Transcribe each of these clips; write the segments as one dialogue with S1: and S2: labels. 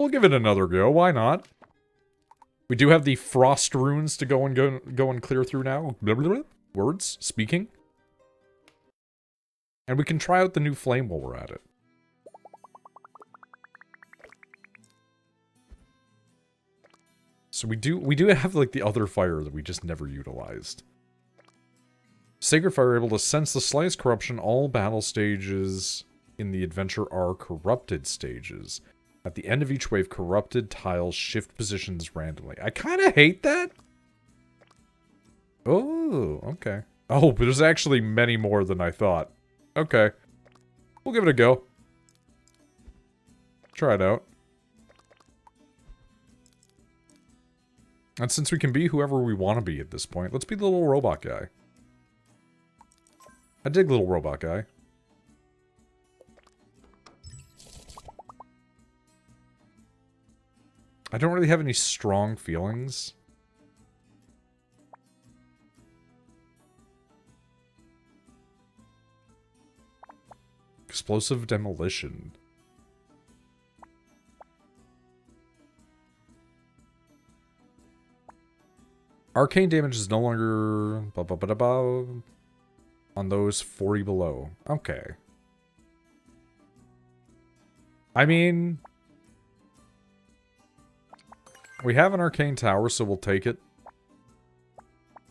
S1: We'll give it another go. Why not? We do have the frost runes to go and clear through now. Blah, blah, blah. Words, speaking. And we can try out the new flame while we're at it. So we do have like the other fire that we just never utilized. Sacred Fire able to sense the slightest corruption. All battle stages in the adventure are corrupted stages. At the end of each wave, corrupted tiles shift positions randomly. I kind of hate that. Oh, okay. Oh, but there's actually many more than I thought. Okay. We'll give it a go. Try it out. And since we can be whoever we want to be at this point, let's be the little robot guy. I dig little robot guy. I don't really have any strong feelings. Explosive demolition. Arcane damage is no longer on those 40 below. Okay. I mean, we have an arcane tower, so we'll take it.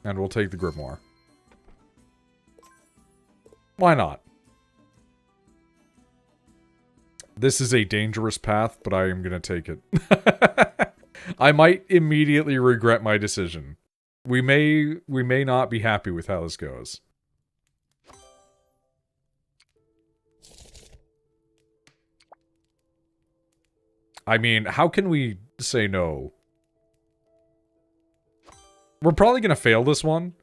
S1: And we'll take the grimoire. Why not? This is a dangerous path, but I am going to take it. I might immediately regret my decision. We may not be happy with how this goes. I mean, how can we say no? We're probably going to fail this one,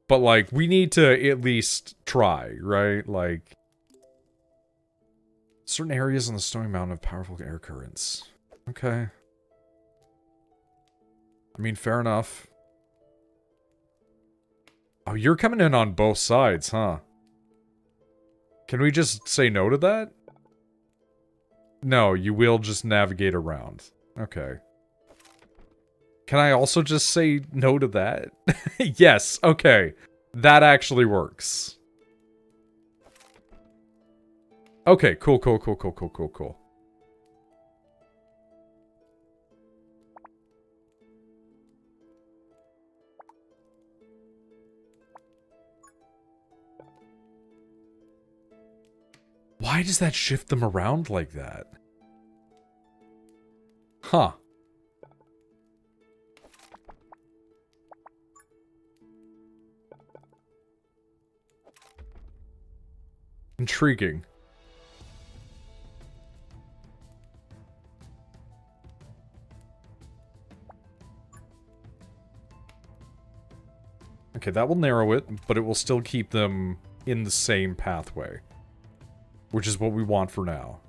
S1: but like, we need to at least try, right? Like, certain areas on the Stony Mountain have powerful air currents. Okay. I mean, fair enough. Oh, you're coming in on both sides, huh? Can we just say no to that? No, you will just navigate around. Okay. Can I also just say no to that? Yes, okay. That actually works. Okay, cool. Why does that shift them around like that? Huh. Intriguing. Okay, that will narrow it, but it will still keep them in the same pathway. Which is what we want for now.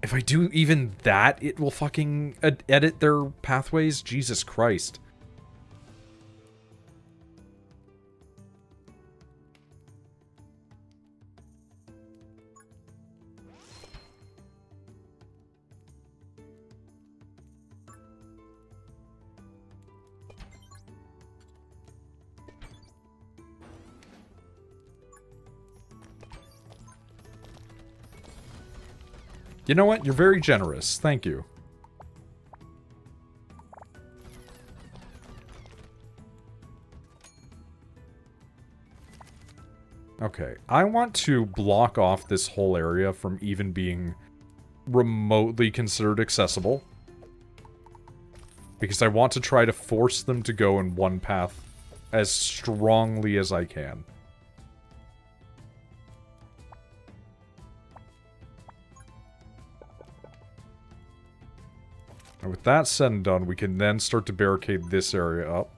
S1: If I do even that, it will fucking edit their pathways? Jesus Christ. You know what? You're very generous. Thank you. Okay. I want to block off this whole area from even being remotely considered accessible. Because I want to try to force them to go in one path as strongly as I can. And with that said and done, we can then start to barricade this area up.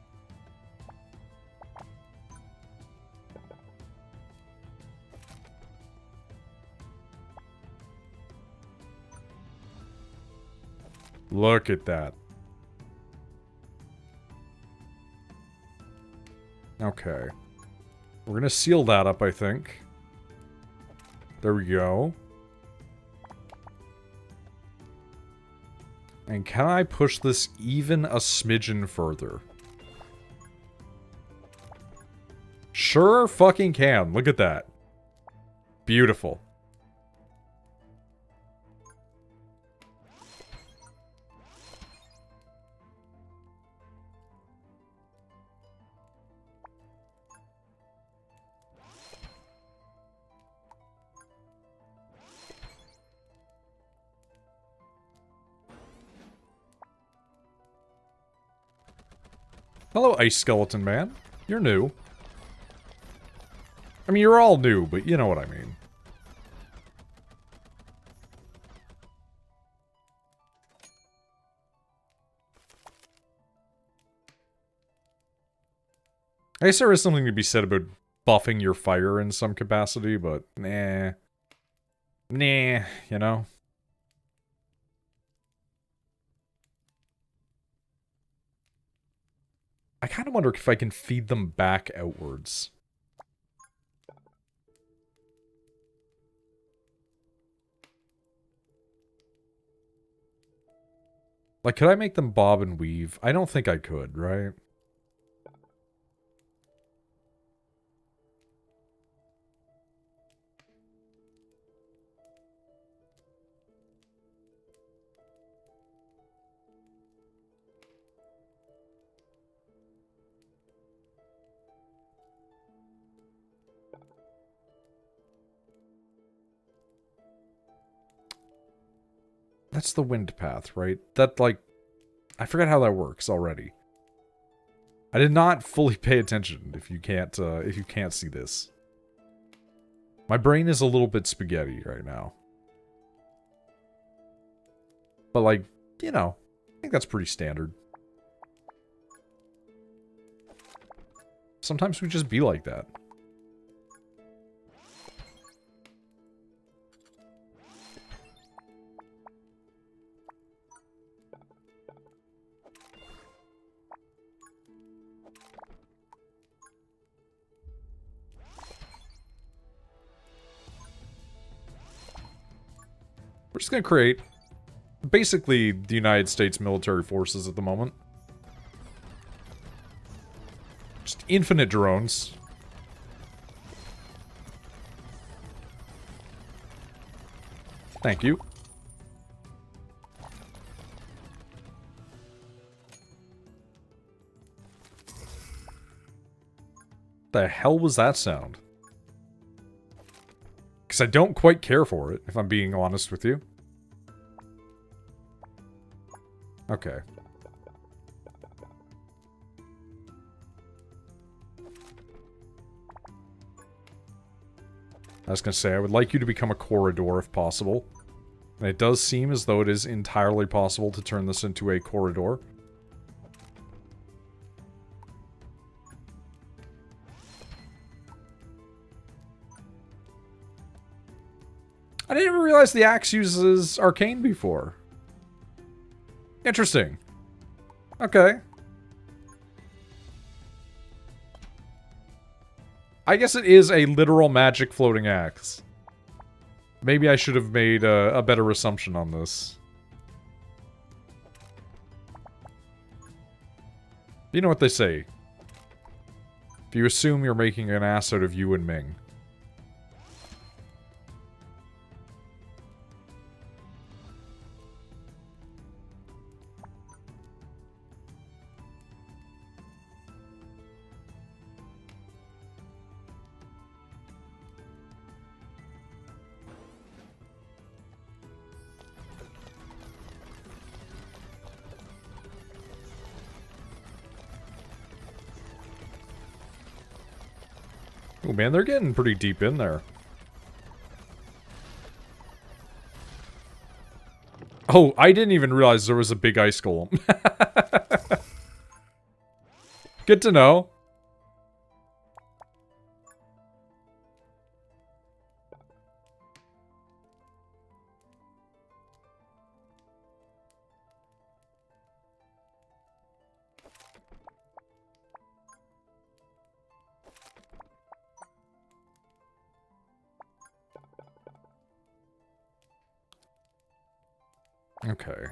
S1: Look at that. Okay. We're gonna seal that up, I think. There we go. And can I push this even a smidgen further? Sure fucking can. Look at that. Beautiful. Hello, Ice Skeleton Man. You're new. I mean, you're all new, but you know what I mean. I guess there is something to be said about buffing your fire in some capacity, but nah. Nah, you know? I kind of wonder if I can feed them back outwards. Like, could I make them bob and weave? I don't think I could, right? That's the wind path, right? That, like... I forgot how that works already. I did not fully pay attention if you can't see this. My brain is a little bit spaghetti right now. But, like, you know, I think that's pretty standard. Sometimes we just be like that. We're just gonna create basically the United States military forces at the moment. Just infinite drones. Thank you. The hell was that sound? Because I don't quite care for it, if I'm being honest with you. Okay. I was going to say, I would like you to become a corridor if possible. And it does seem as though it is entirely possible to turn this into a corridor. I didn't even realize the axe uses arcane before. Interesting. Okay. I guess it is a literal magic floating axe. Maybe I should have made a better assumption on this. You know what they say. If you assume you're making an ass out of you and Ming. Oh man, they're getting pretty deep in there. Oh, I didn't even realize there was a big ice golem. Good to know. Okay.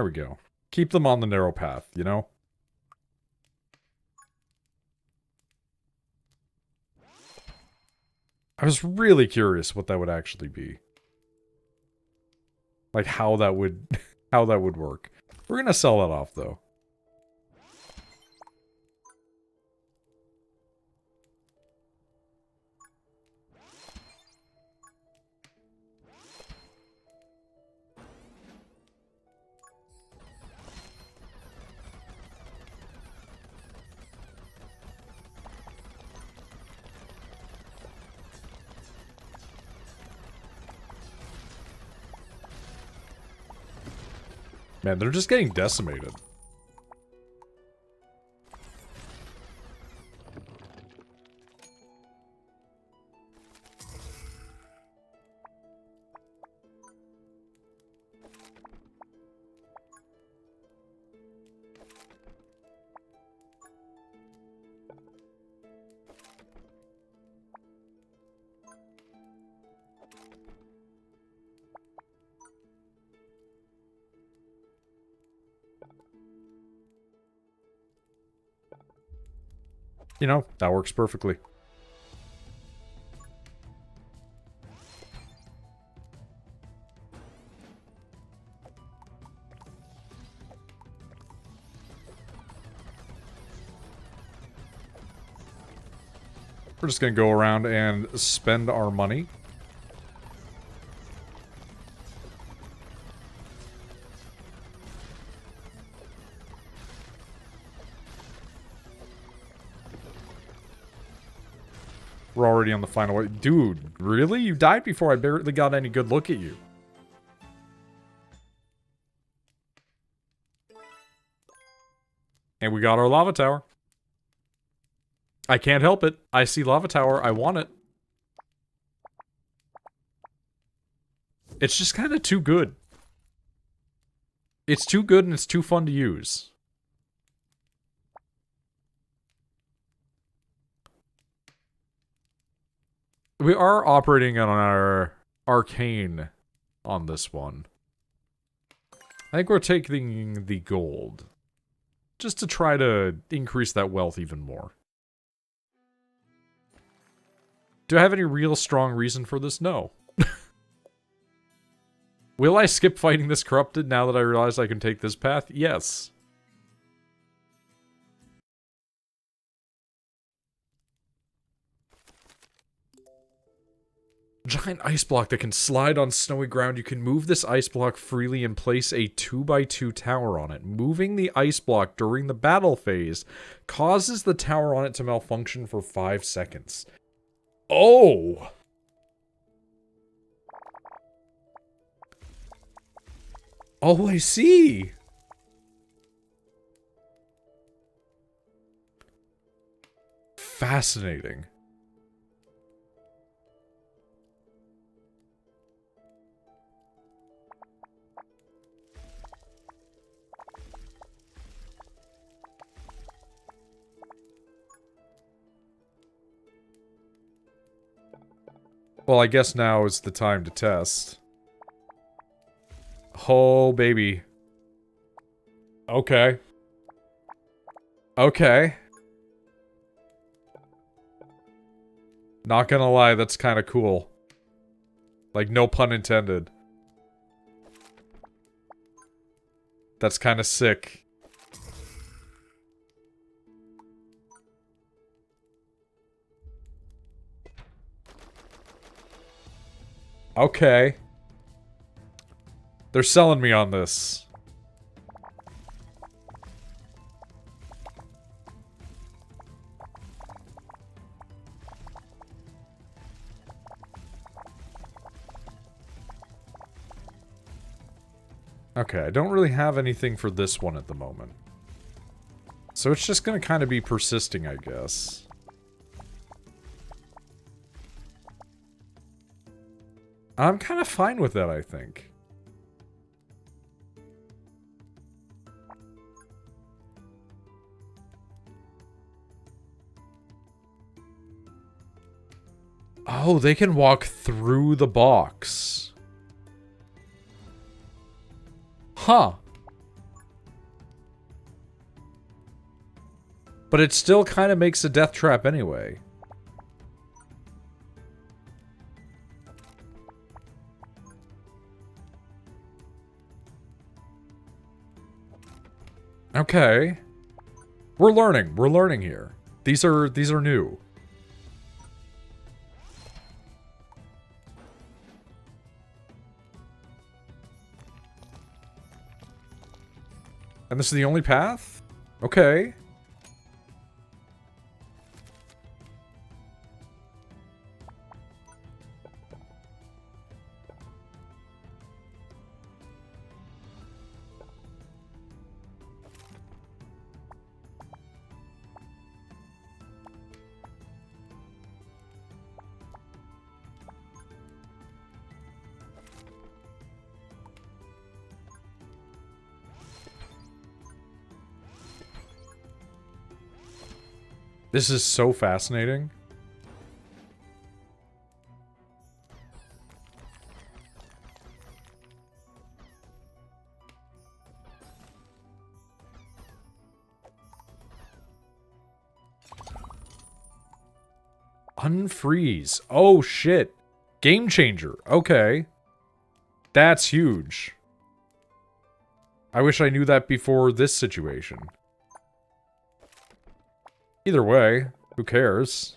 S1: There we go. Keep them on the narrow path, you know? I was really curious what that would actually be. Like how that would how that would work. We're gonna sell that off though. Man, they're just getting decimated. You know, that works perfectly. We're just gonna go around and spend our money. We're already on the final way. Dude, really? You died before I barely got any good look at you. And we got our lava tower. I can't help it. I see lava tower. I want it. It's just kind of too good. It's too good and it's too fun to use. We are operating on our arcane on this one. I think we're taking the gold. Just to try to increase that wealth even more. Do I have any real strong reason for this? No. Will I skip fighting this corrupted now that I realize I can take this path? Yes. Giant ice block that can slide on snowy ground. You can move this ice block freely and place a 2x2 tower on it. Moving the ice block during the battle phase causes the tower on it to malfunction for 5 seconds. Oh! Oh, I see! Fascinating. Well, I guess now is the time to test. Oh, baby. Okay. Okay. Not gonna lie, that's kind of cool. Like, no pun intended. That's kind of sick. Okay. They're selling me on this. Okay, I don't really have anything for this one at the moment. So it's just gonna kind of be persisting, I guess. I'm kind of fine with that, I think. Oh, they can walk through the box. Huh. But it still kind of makes a death trap anyway. Okay. We're learning. We're learning here. These are new. And this is the only path? Okay. This is so fascinating. Unfreeze. Oh, shit. Game changer. Okay. That's huge. I wish I knew that before this situation. Either way, who cares?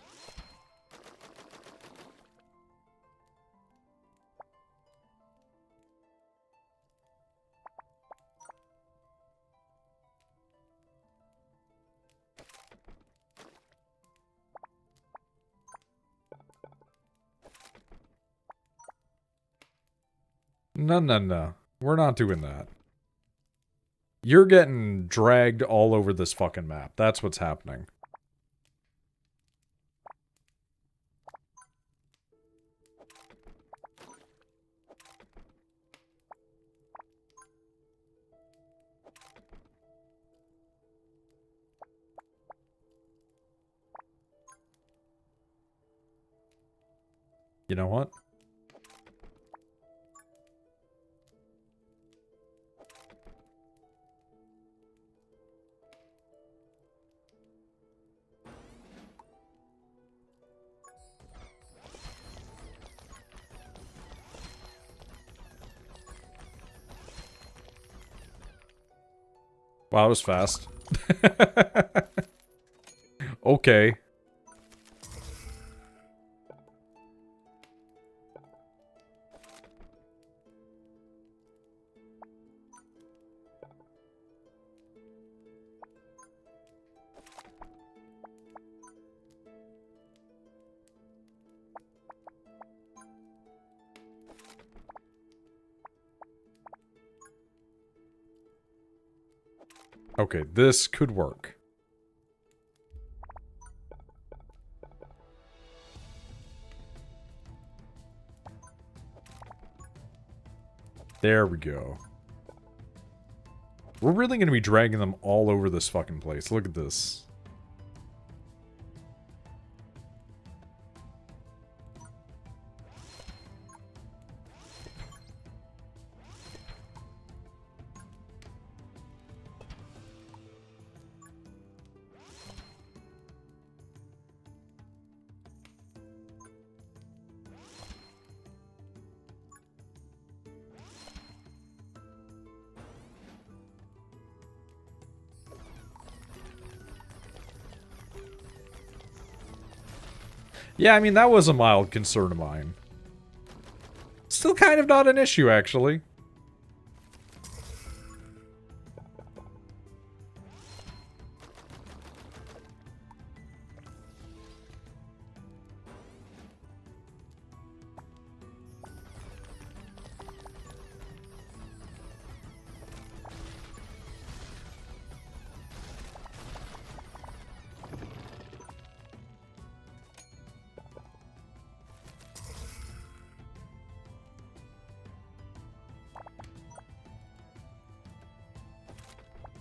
S1: No, no, no. We're not doing that. You're getting dragged all over this fucking map. That's what's happening. You know what? Wow, that was fast. Okay. Okay, this could work. There we go. We're really going to be dragging them all over this fucking place. Look at this. Yeah, I mean, that was a mild concern of mine. Still kind of not an issue, actually.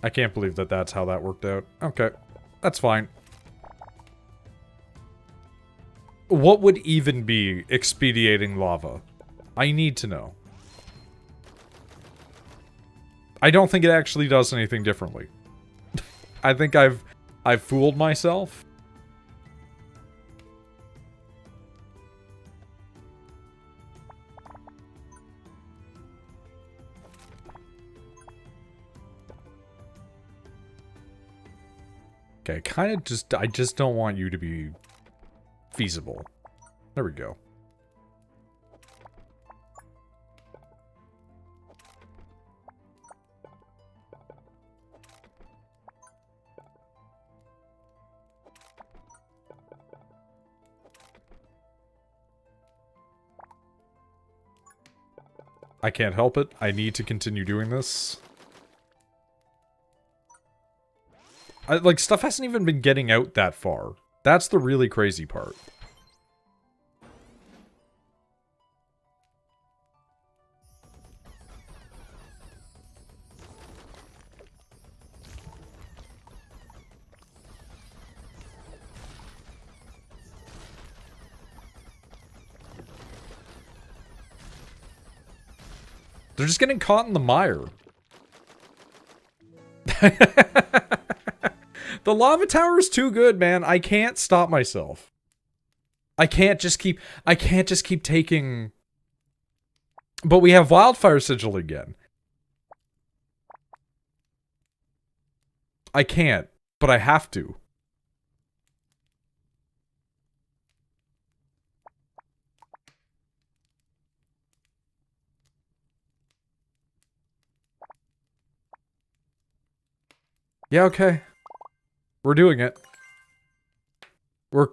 S1: I can't believe that that's how that worked out. Okay, that's fine. What would even be expediting lava? I need to know. I don't think it actually does anything differently. I think I've I've fooled myself. Okay, I just don't want you to be feasible. There we go. I can't help it. I need to continue doing this. Like, stuff hasn't even been getting out that far. That's the really crazy part. They're just getting caught in the mire. The lava tower is too good, man. I can't stop myself. I can't just keep taking... But we have Wildfire Sigil again. I can't, but I have to. Yeah, okay. We're doing it. We're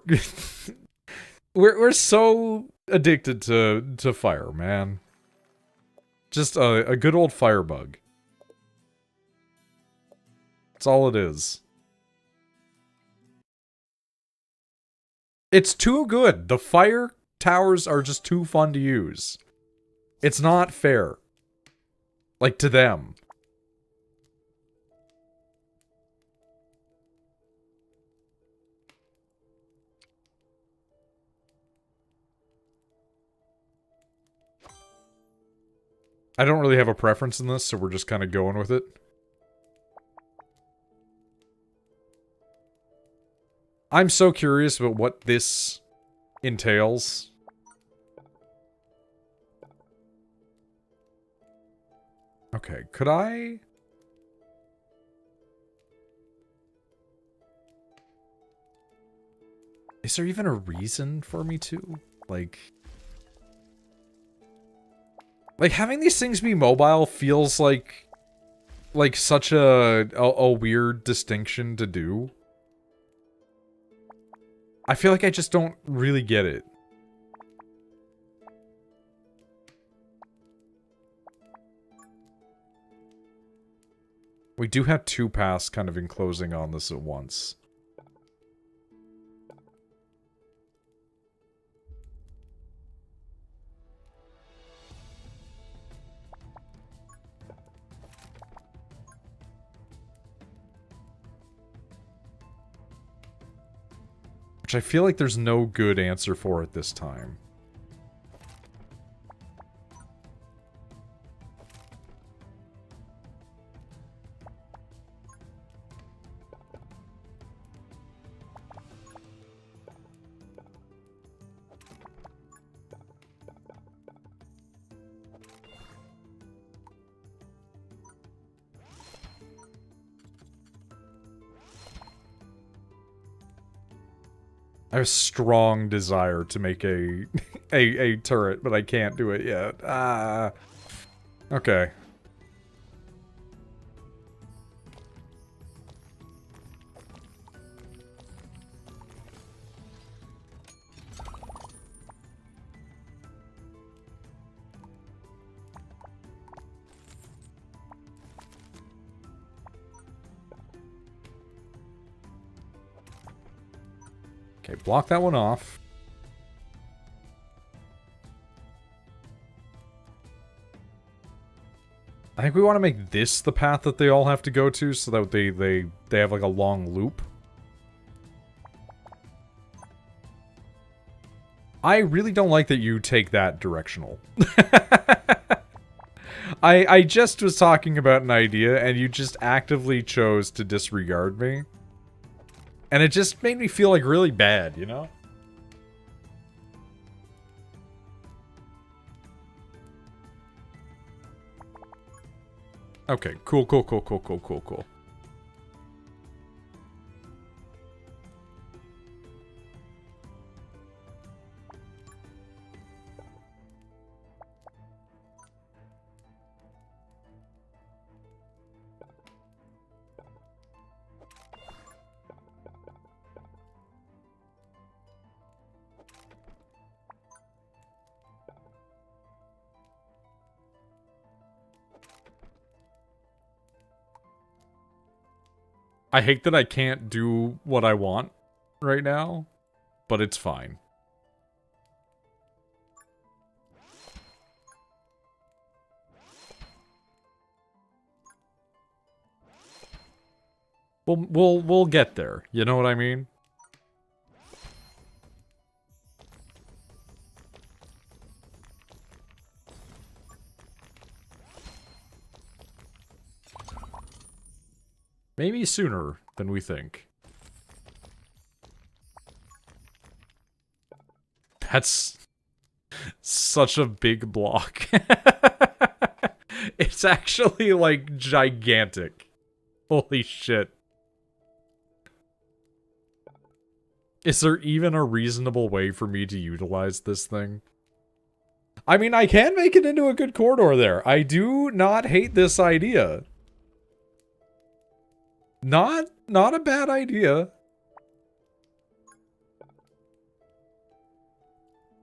S1: we're so addicted to fire, man. Just a good old firebug. That's all it is. It's too good. The fire towers are just too fun to use. It's not fair. Like, to them. I don't really have a preference in this, so we're just kind of going with it. I'm so curious about what this entails. Okay, could I... Is there even a reason for me to? Like, having these things be mobile feels like such a weird distinction to do. I feel like I just don't really get it. We do have two paths kind of enclosing on this at once. Which I feel like there's no good answer for it this time. I have a strong desire to make a turret, but I can't do it yet. Ah. Okay. Okay, block that one off. I think we want to make this the path that they all have to go to so that they have like a long loop. I really don't like that you take that directional. I just was talking about an idea and you just actively chose to disregard me. And it just made me feel like really bad, you know? Okay, cool. I hate that I can't do what I want right now, but it's fine. We'll get there. You know what I mean? Maybe sooner than we think. That's such a big block. It's actually, like, gigantic. Holy shit. Is there even a reasonable way for me to utilize this thing? I mean, I can make it into a good corridor there. I do not hate this idea. Not a bad idea.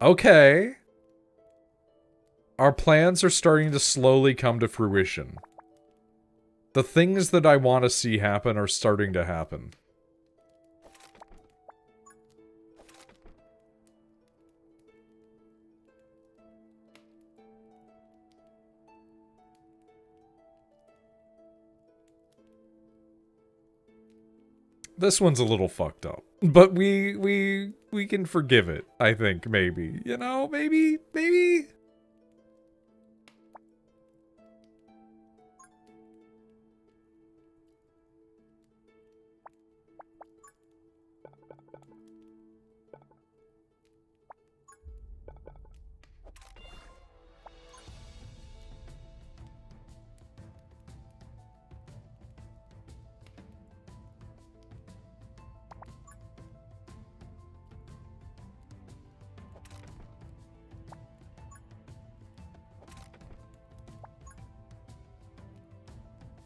S1: Okay. Our plans are starting to slowly come to fruition. The things that I want to see happen are starting to happen. This one's a little fucked up. But we can forgive it, I think, maybe. You know, maybe.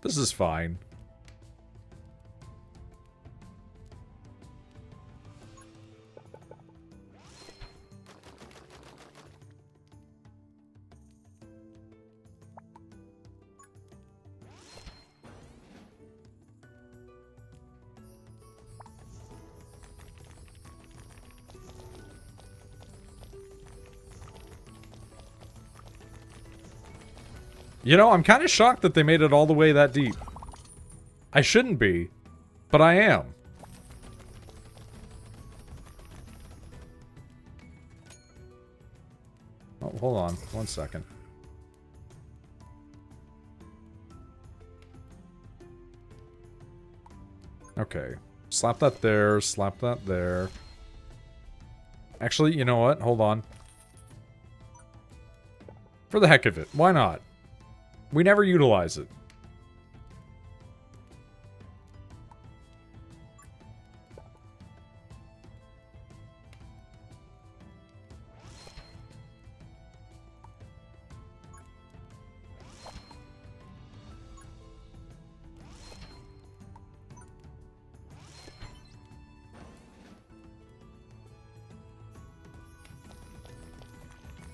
S1: This is fine. You know, I'm kind of shocked that they made it all the way that deep. I shouldn't be, but I am. Oh, hold on, 1 second. Okay. Slap that there, slap that there. Actually, you know what? Hold on. For the heck of it, why not? We never utilize it.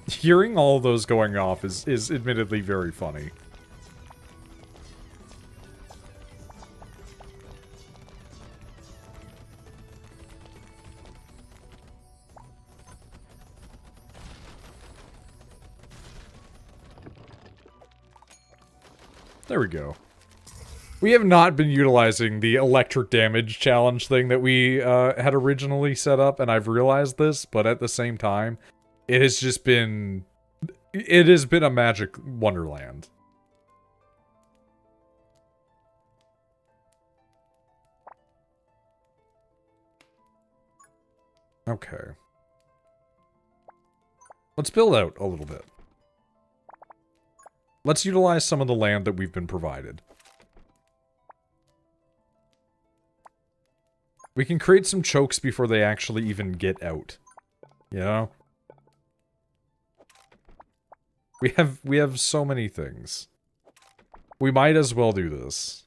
S1: Hearing all of those going off is admittedly very funny. There we go. We have not been utilizing the electric damage challenge thing that we had originally set up, and I've realized this, but at the same time, it has just been... It has been a magic wonderland. Okay. Let's build out a little bit. Let's utilize some of the land that we've been provided. We can create some chokes before they actually even get out. You know? We have so many things. We might as well do this.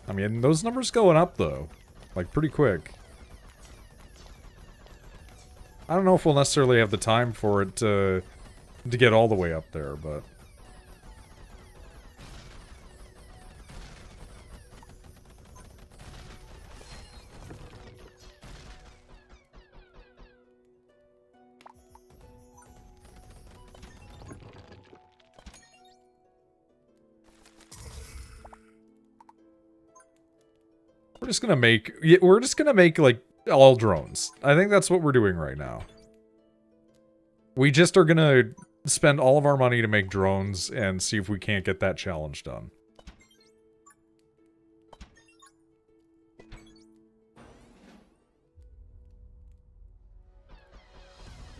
S1: I mean, those numbers going up, though. Like, pretty quick. I don't know if we'll necessarily have the time for it to get all the way up there, but... We're just gonna make, like, all drones. I think that's what we're doing right now. We just are gonna spend all of our money to make drones and see if we can't get that challenge done.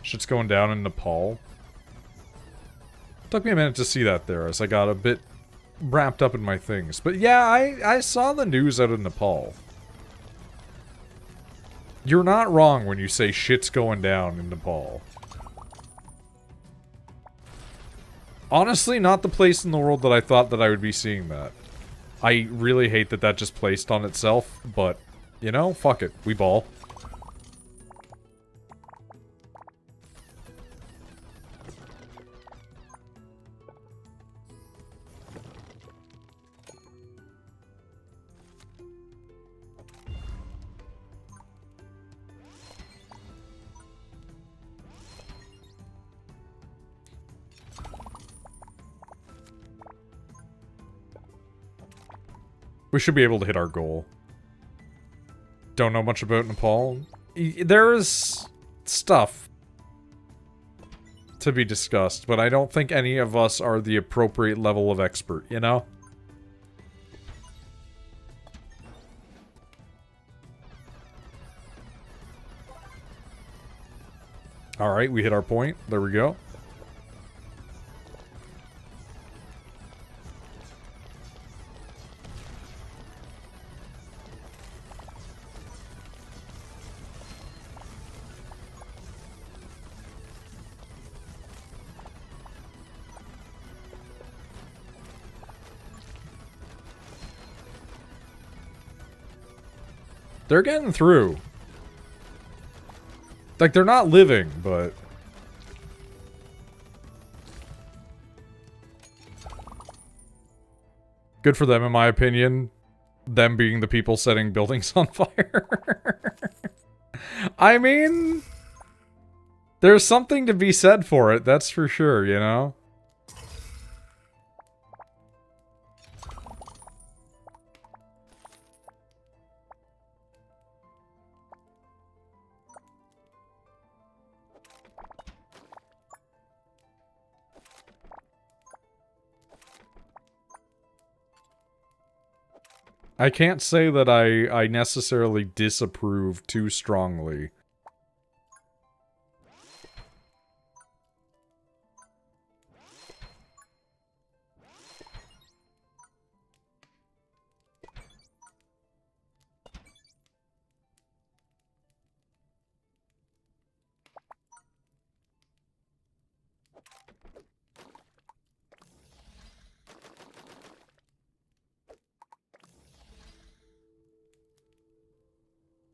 S1: Shit's going down in Nepal. Took me a minute to see that there, as I got a bit wrapped up in my things. But yeah, I saw the news out of Nepal. You're not wrong when you say shit's going down in Nepal. Honestly, not the place in the world that I thought that I would be seeing that. I really hate that that just placed on itself, but, you know, fuck it. We ball. We should be able to hit our goal. Don't know much about Nepal. There's stuff to be discussed, but I don't think any of us are the appropriate level of expert, you know? Alright, we hit our point. There we go. They're getting through. Like, they're not living, but... good for them, in my opinion. Them being the people setting buildings on fire. I mean... there's something to be said for it, that's for sure, you know? I can't say that I necessarily disapprove too strongly.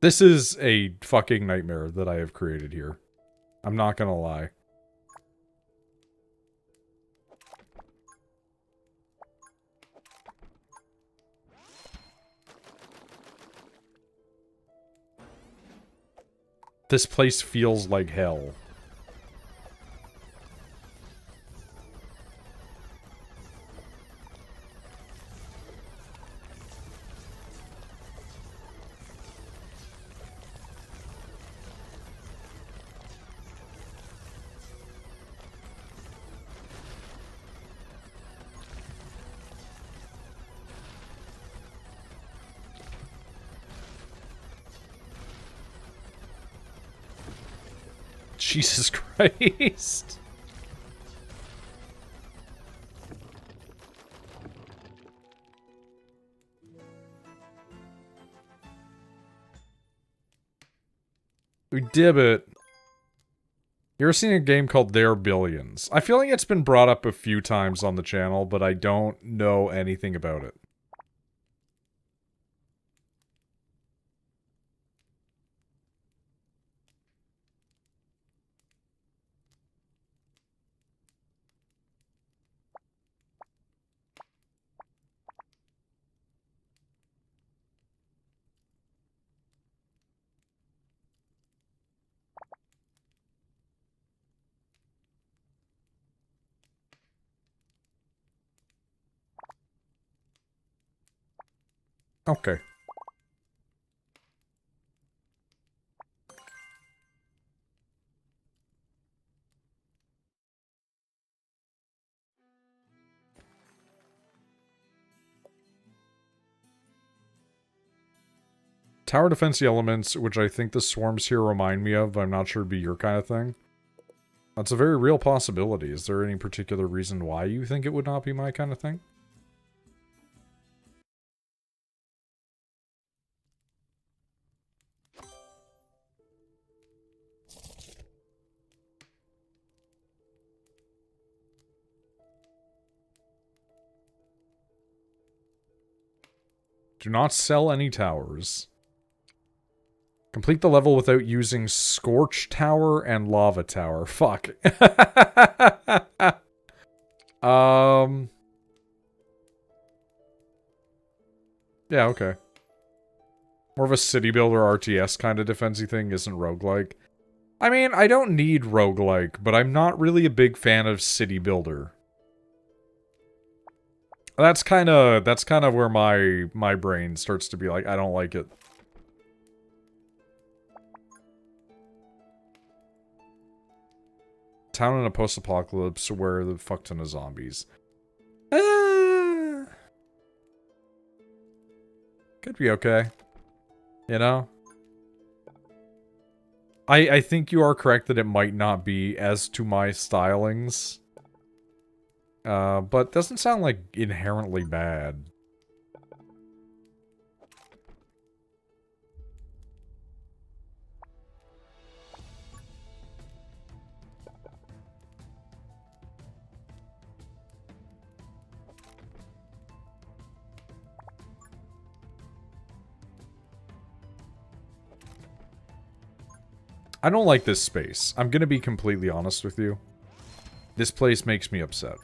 S1: This is a fucking nightmare that I have created here. I'm not gonna lie. This place feels like hell. Jesus Christ. We did it. You ever seen a game called There Billions? I feel like it's been brought up a few times on the channel, but I don't know anything about it. Okay. Tower defense elements, which I think the swarms here remind me of, but I'm not sure it'd be your kind of thing. That's a very real possibility. Is there any particular reason why you think it would not be my kind of thing? Do not sell any towers. Complete the level without using Scorch Tower and Lava Tower. Fuck. Yeah, okay. More of a city builder RTS kind of defensey thing, isn't roguelike. I mean, I don't need roguelike, but I'm not really a big fan of city builder. That's kind of where my brain starts to be like, I don't like it. Town in a post-apocalypse where the fuck ton of zombies. Could be okay. You know? I think you are correct that it might not be as to my stylings. But doesn't sound like inherently bad. I don't like this space. I'm gonna be completely honest with you. This place makes me upset.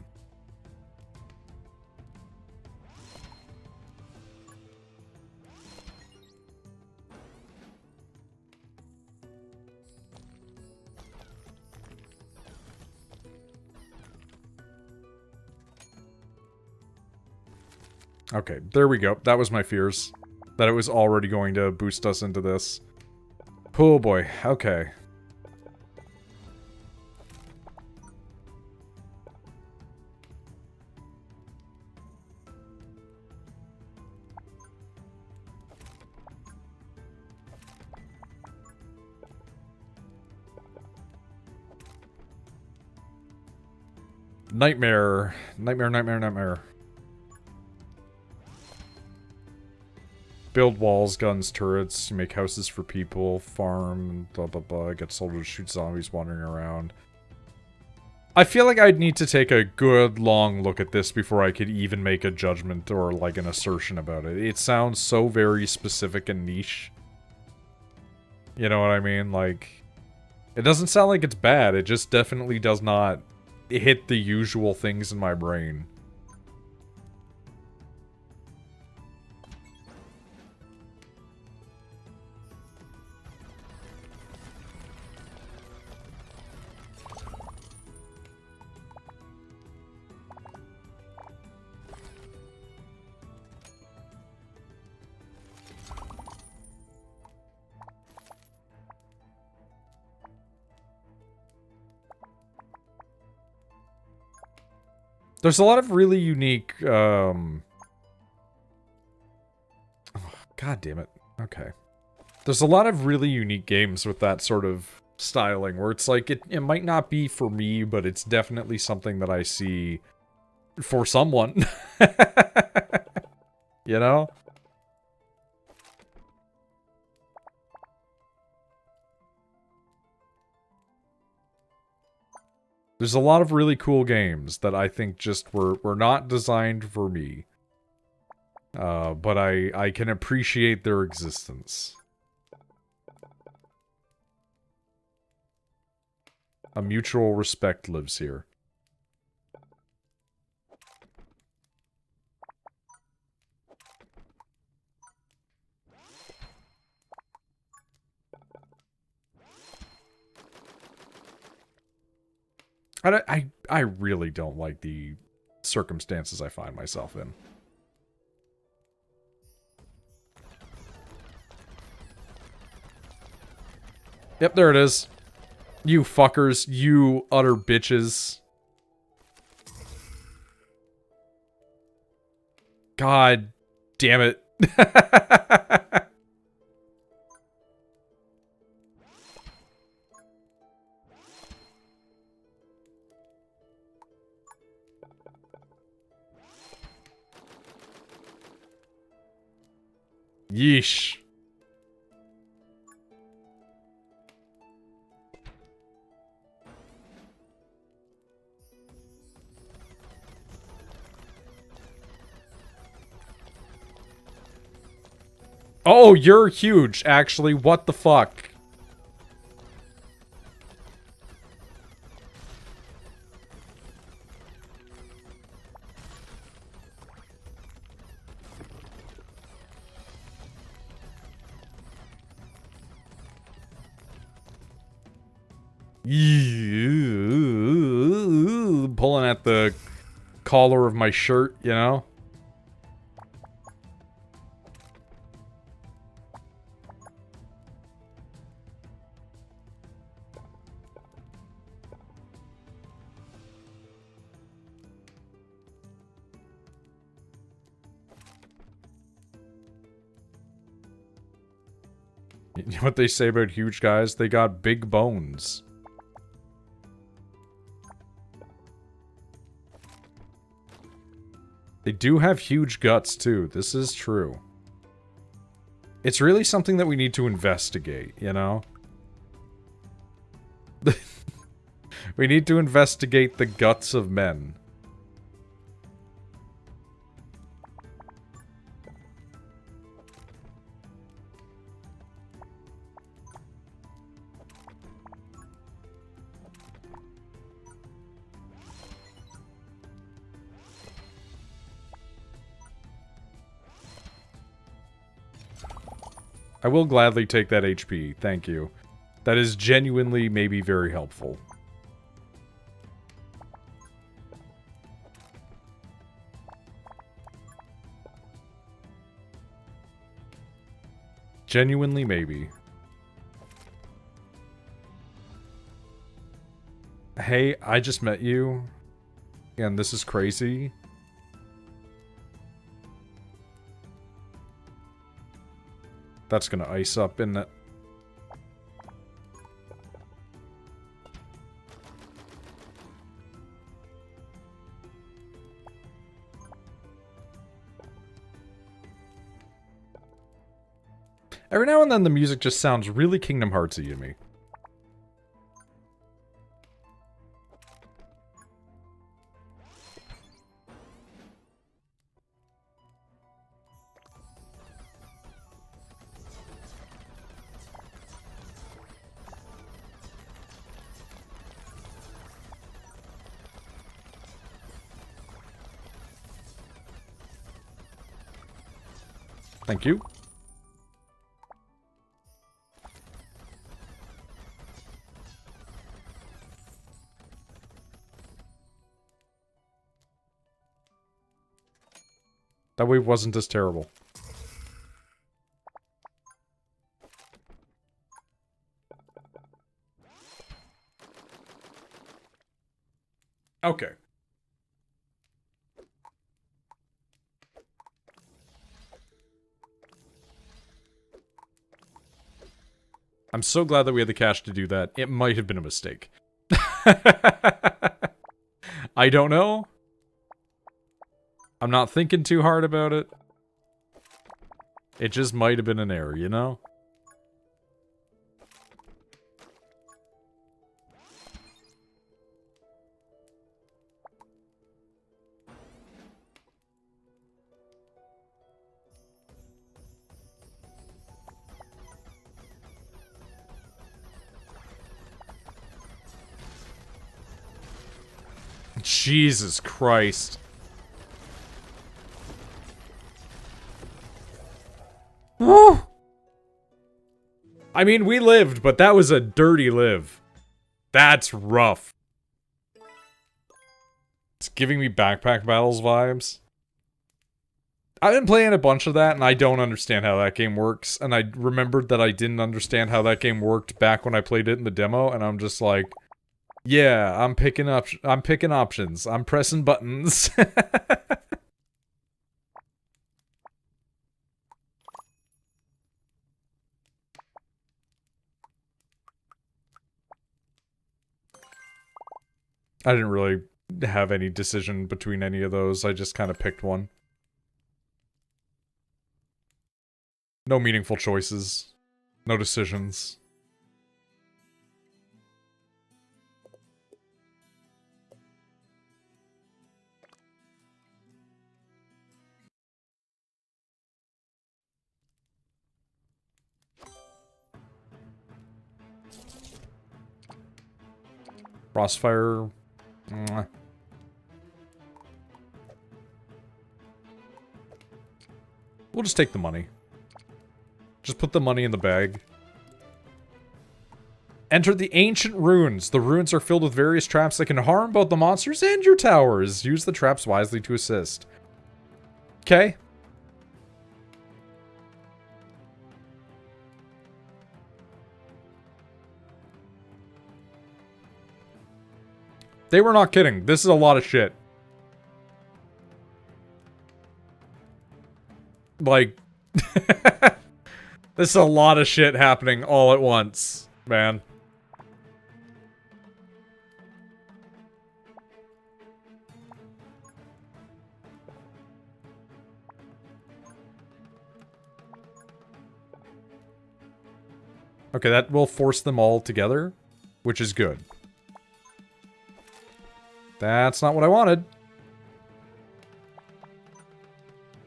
S1: Okay, there we go. That was my fears. That it was already going to boost us into this. Oh boy, okay. Nightmare. Nightmare, nightmare, nightmare. Build walls, guns, turrets, you make houses for people, farm, blah blah blah, get soldiers to shoot zombies wandering around. I feel like I'd need to take a good long look at this before I could even make a judgment or like an assertion about it. It sounds so very specific and niche. You know what I mean? Like, it doesn't sound like it's bad, it just definitely does not hit the usual things in my brain. There's a lot of really unique, oh, God damn it. Okay. There's a lot of really unique games with that sort of styling, where it's like, it might not be for me, but it's definitely something that I see for someone. You know? There's a lot of really cool games that I think just were not designed for me. But I can appreciate their existence. A mutual respect lives here. I really don't like the circumstances I find myself in. Yep, there it is. You fuckers, you utter bitches. God damn it. Yeesh. Oh, you're huge, actually. What the fuck? Pulling at the collar of my shirt, you know? You know what they say about huge guys? They got big bones. They do have huge guts, too. This is true. It's really something that we need to investigate, you know? We need to investigate the guts of men. I will gladly take that HP, thank you. That is genuinely maybe very helpful. Genuinely maybe. Hey, I just met you, and this is crazy. That's gonna ice up, isn't it? Every now and then the music just sounds really Kingdom Heartsy to me. Thank you. That wave wasn't as terrible. Okay. I'm so glad that we had the cash to do that. It might have been a mistake. I don't know. I'm not thinking too hard about it. It just might have been an error, you know? Jesus Christ. Woo! I mean, we lived, but that was a dirty live. That's rough. It's giving me Backpack Battles vibes. I've been playing a bunch of that, and I don't understand how that game works. And I remembered that I didn't understand how that game worked back when I played it in the demo, and I'm just like, yeah, I'm picking options. I'm pressing buttons. I didn't really have any decision between any of those. I just kind of picked one. No meaningful choices. No decisions. Crossfire. Mwah. We'll just take the money. Just put the money in the bag. Enter the ancient ruins. The ruins are filled with various traps that can harm both the monsters and your towers. Use the traps wisely to assist. Okay. They were not kidding. This is a lot of shit. Like, this is a lot of shit happening all at once, man. Okay, that will force them all together, which is good. That's not what I wanted.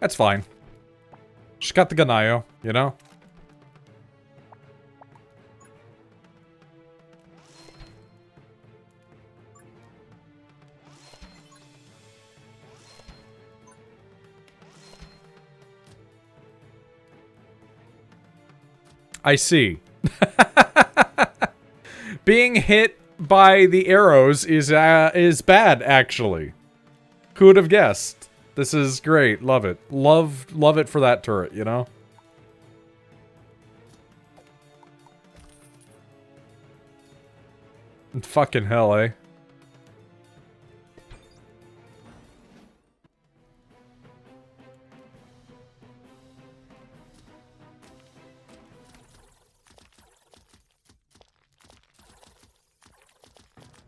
S1: That's fine. Just got the Ganayo, you know? I see. Being hit by the arrows is bad, actually. Who would have guessed? This is great. Love it. Love it for that turret, you know? Fucking hell, eh?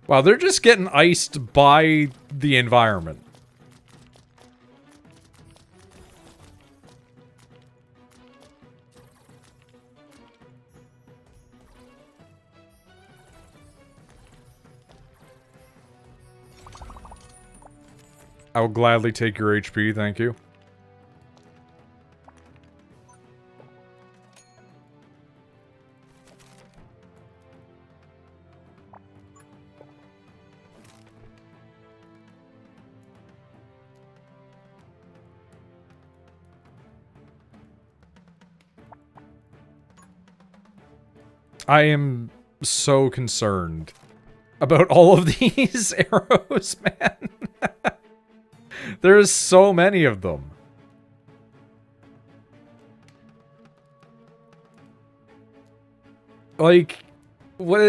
S1: Wow, they're just getting iced by the environment. I will gladly take your HP, thank you. I am so concerned about all of these arrows, man. There's so many of them. Like, what,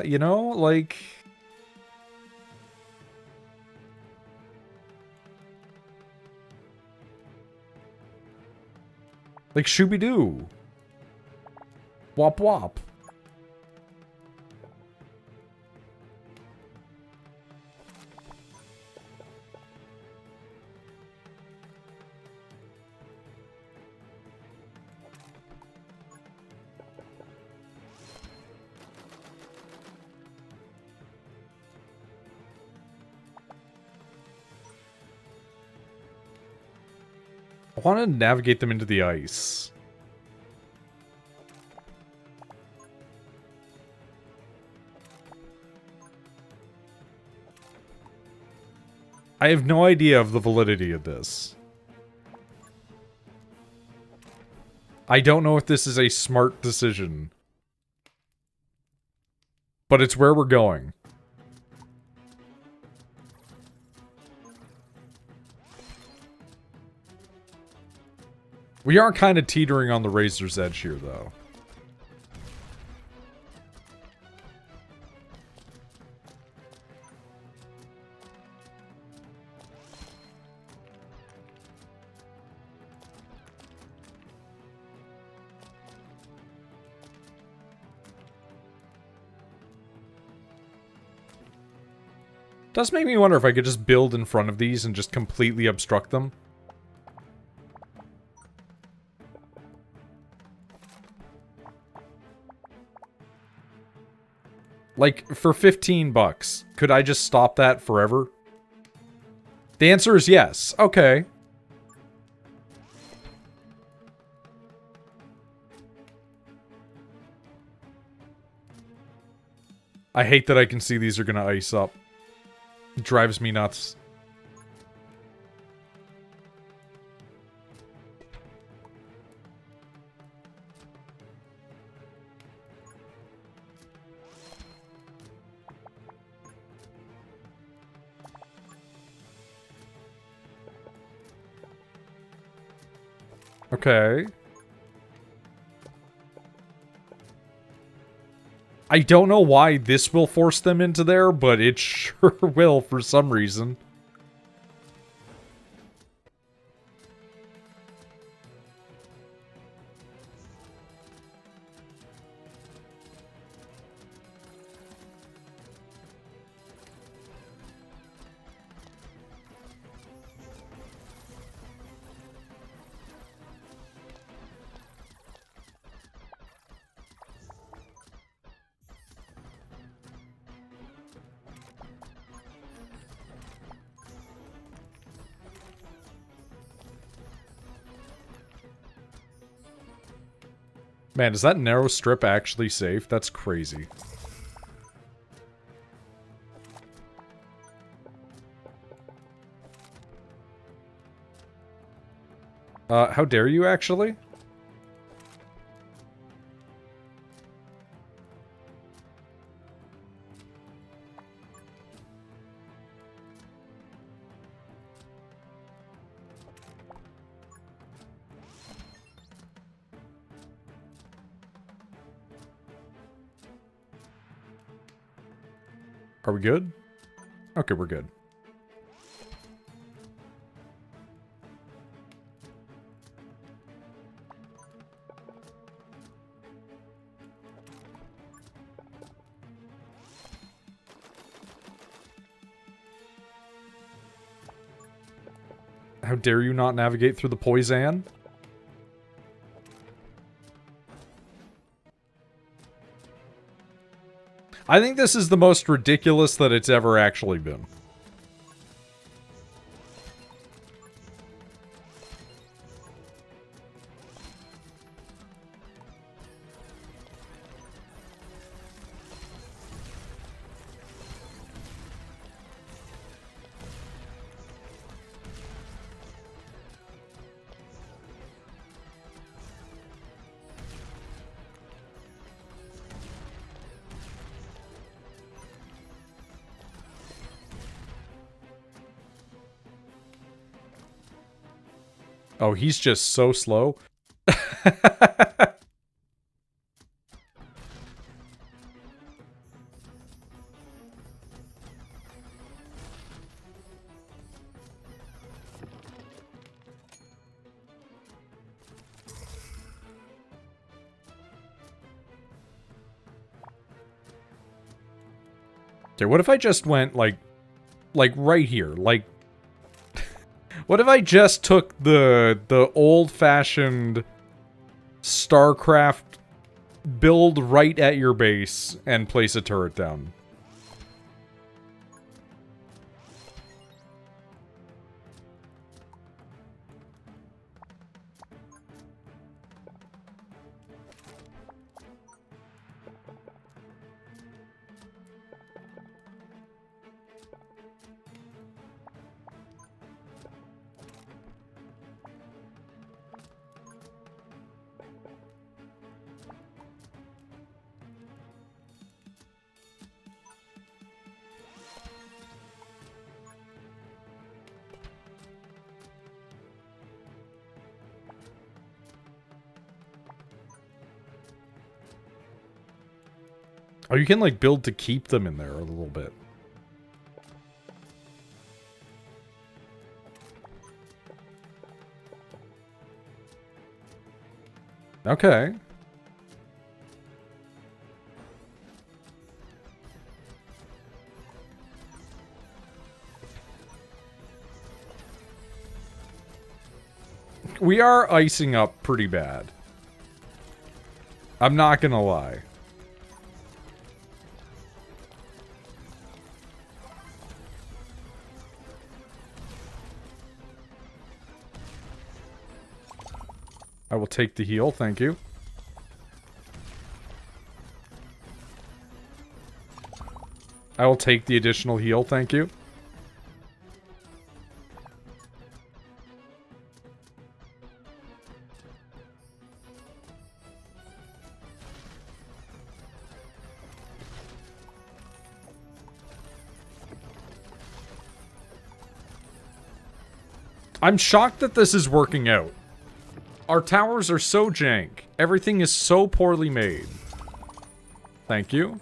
S1: you know, like... Like, Shooby-Doo. Wop wop. I want to navigate them into the ice. I have no idea of the validity of this. I don't know if this is a smart decision. But it's where we're going. We are kind of teetering on the razor's edge here, though. Does make me wonder if I could just build in front of these and just completely obstruct them. Like, for 15 bucks, could I just stop that forever? The answer is yes. Okay. I hate that I can see these are gonna ice up. It drives me nuts. Okay. I don't know why this will force them into there, but it sure will for some reason. Man, is that narrow strip actually safe? That's crazy. How dare you, actually? Are we good? Okay, we're good. How dare you not navigate through the poison? I think this is the most ridiculous that it's ever actually been. Oh, he's just so slow. Okay, what if I just went, like right here? Like, what if I just took the old-fashioned StarCraft build right at your base and place a turret down? Oh, you can, like, build to keep them in there a little bit. Okay. We are icing up pretty bad. I'm not gonna lie. I will take the heal, thank you. I will take the additional heal, thank you. I'm shocked that this is working out. Our towers are so jank. Everything is so poorly made. Thank you.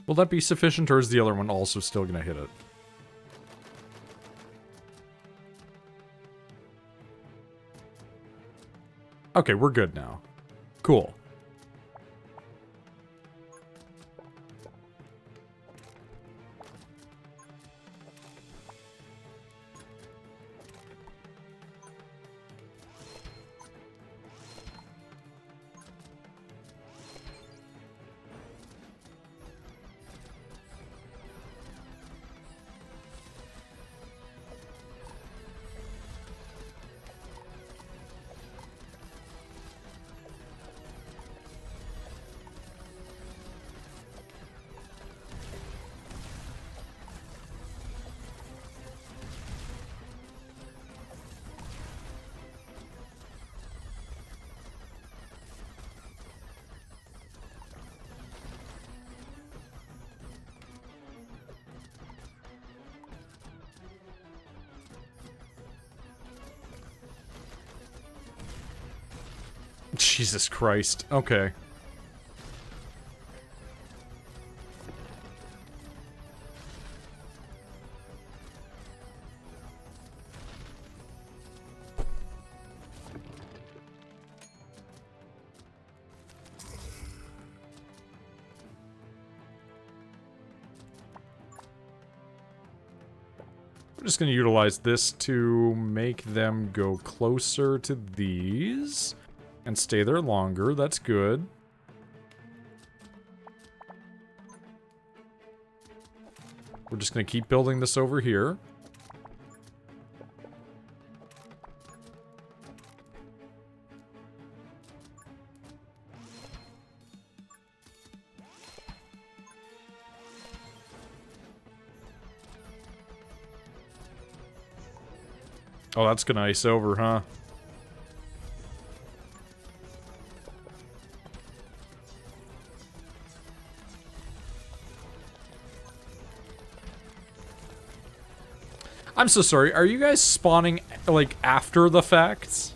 S1: Will that be sufficient, or is the other one also still gonna hit it? Okay, we're good now. Cool. Jesus Christ. Okay. I'm just going to utilize this to make them go closer to these and stay there longer. That's good. We're just going to keep building this over here. Oh, that's gonna ice over, huh? I'm so sorry. Are you guys spawning, like, after the fact?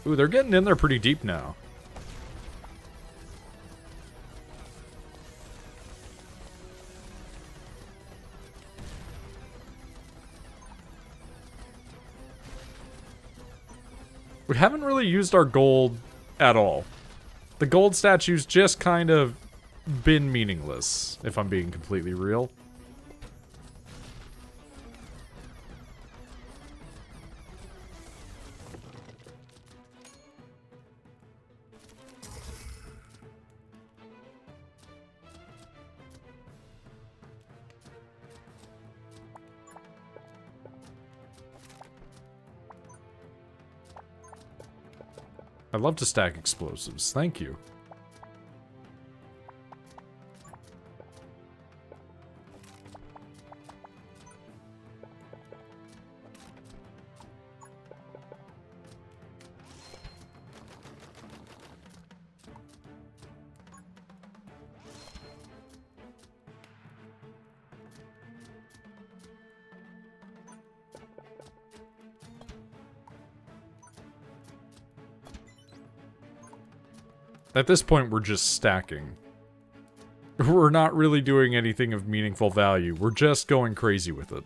S1: Ooh, they're getting in there pretty deep now. We haven't really used our gold at all. The gold statue's just kind of been meaningless, if I'm being completely real. I love to stack explosives. Thank you. At this point, we're just stacking. We're not really doing anything of meaningful value. We're just going crazy with it.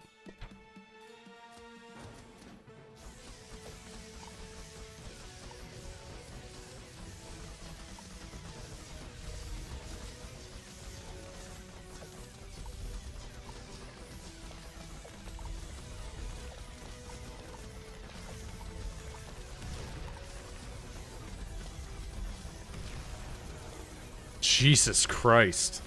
S1: Jesus Christ.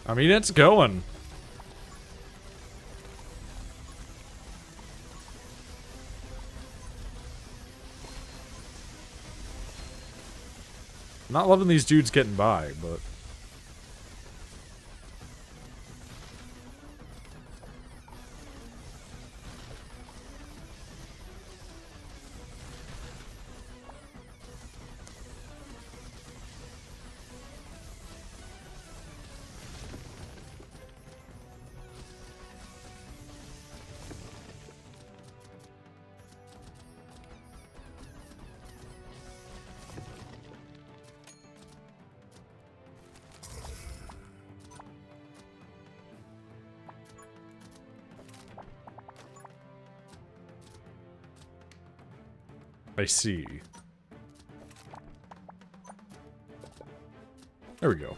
S1: I mean, it's going. Not loving these dudes getting by, but... I see. There we go.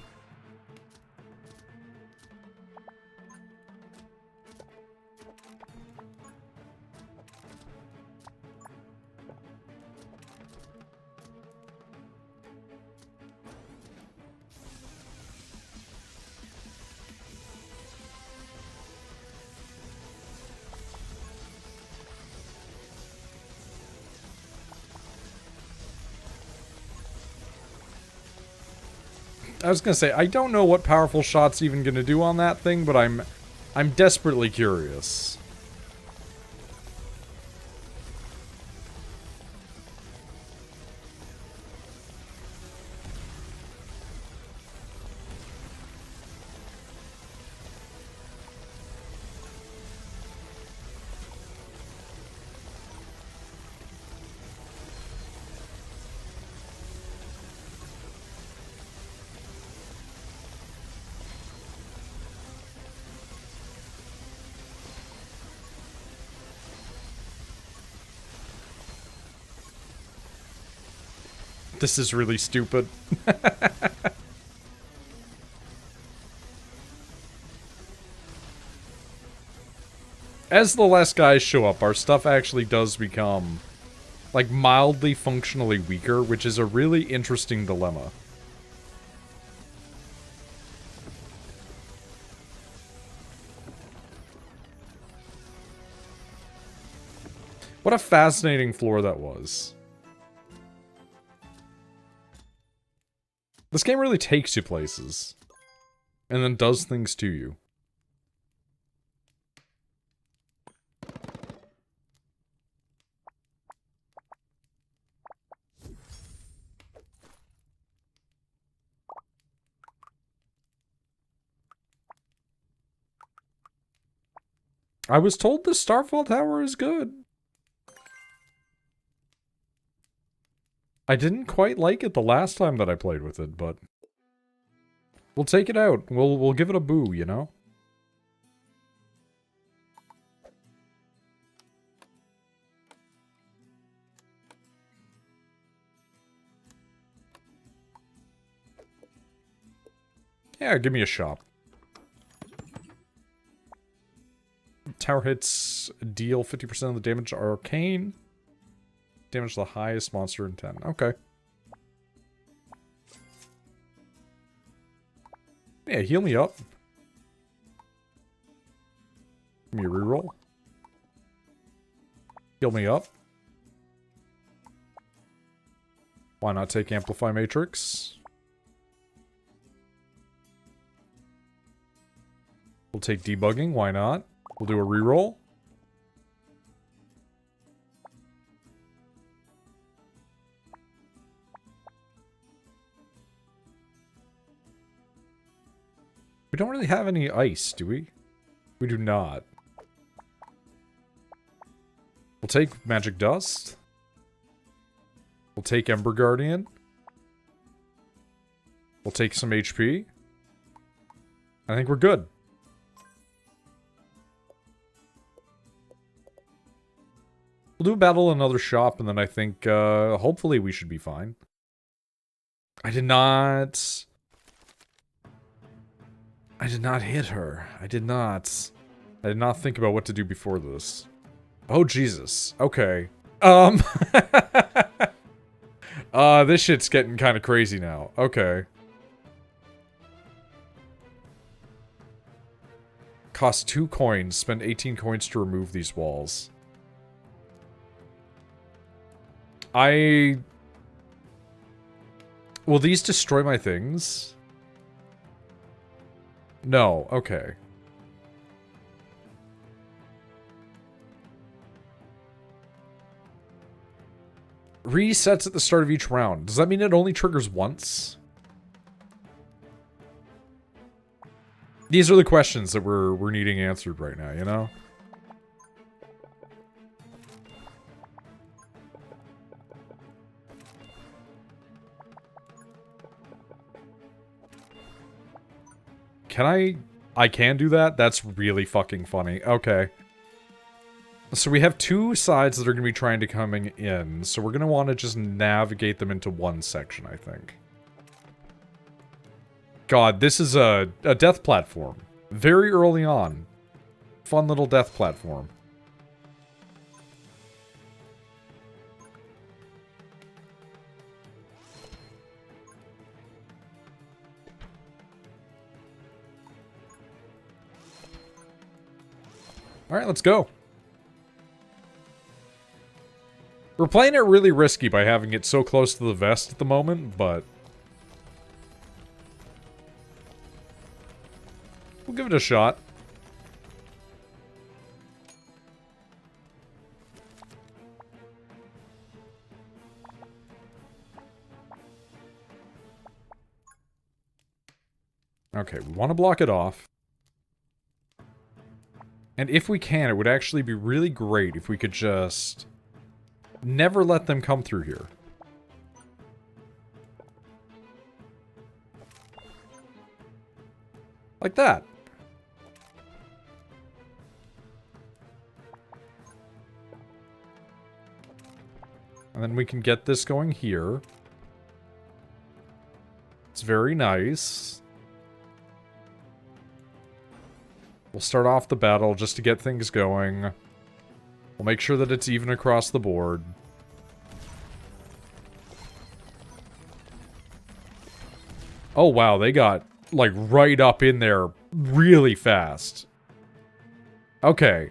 S1: I was gonna say, I don't know what powerful shot's even gonna do on that thing, but I'm desperately curious. This is really stupid. As the less guys show up, our stuff actually does become, like, mildly functionally weaker, which is a really interesting dilemma. What a fascinating floor that was. This game really takes you places. and then does things to you. I was told the Starfall Tower is good. I didn't quite like it the last time that I played with it, but we'll take it out. We'll give it a boo, you know? Yeah, give me a shot. Tower hits deal 50% of the damage to arcane. Damage the highest monster in 10. Okay. Yeah, heal me up. Give me a reroll. Heal me up. Why not take Amplify Matrix? We'll take debugging. Why not? We'll do a reroll. We don't really have any ice, do we? We do not. We'll take Magic Dust. We'll take Ember Guardian. We'll take some HP. I think we're good. We'll do a battle in another shop, and then I think, hopefully we should be fine. I did not hit her. I did not think about what to do before this. Oh, Jesus. Okay. This shit's getting kind of crazy now. Okay. Cost 2 coins. Spend 18 coins to remove these walls. Will these destroy my things? No. Okay. Resets at the start of each round. Does that mean it only triggers once? These are the questions that we're needing answered right now, you know? Can I can do that? That's really fucking funny. Okay. So we have two sides that are going to be trying to coming in, so we're going to want to just navigate them into one section, I think. God, this is a death platform. Very early on. Fun little death platform. Alright, let's go. We're playing it really risky by having it so close to the vest at the moment, but we'll give it a shot. Okay, we want to block it off. And if we can, it would actually be really great if we could just never let them come through here. Like that. And then we can get this going here. It's very nice. We'll start off the battle just to get things going. We'll make sure that it's even across the board. Oh wow, they got, like, right up in there really fast. Okay.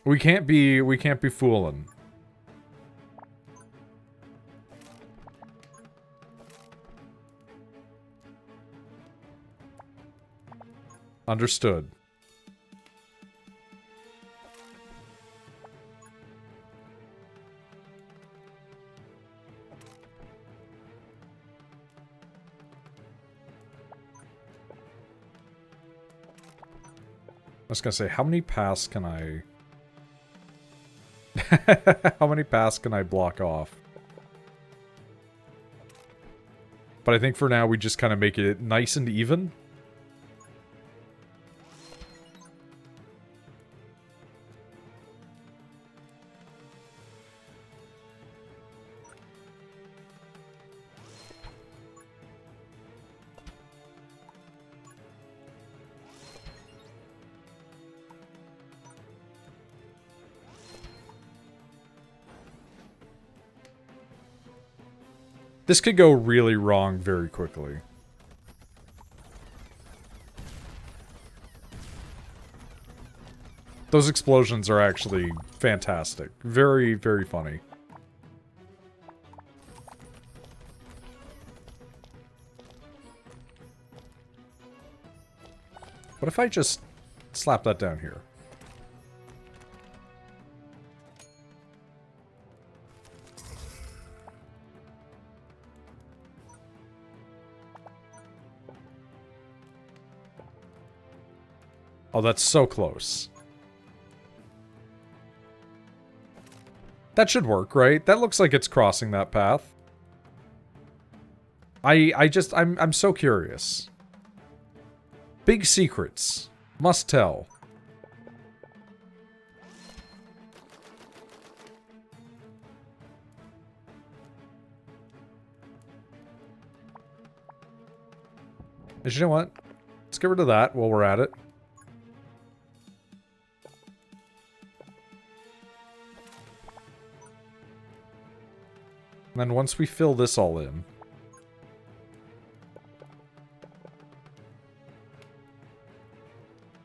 S1: We can't be fooling. Understood. I was gonna say, how many paths can I... how many paths can I block off? But I think for now we just kind of make it nice and even. This could go really wrong very quickly. Those explosions are actually fantastic. Very, very funny. What if I just slap that down here? Oh, that's so close. That should work, right? That looks like it's crossing that path. I'm so curious. Big secrets. Must tell. And you know what? Let's get rid of that while we're at it. And then once we fill this all in,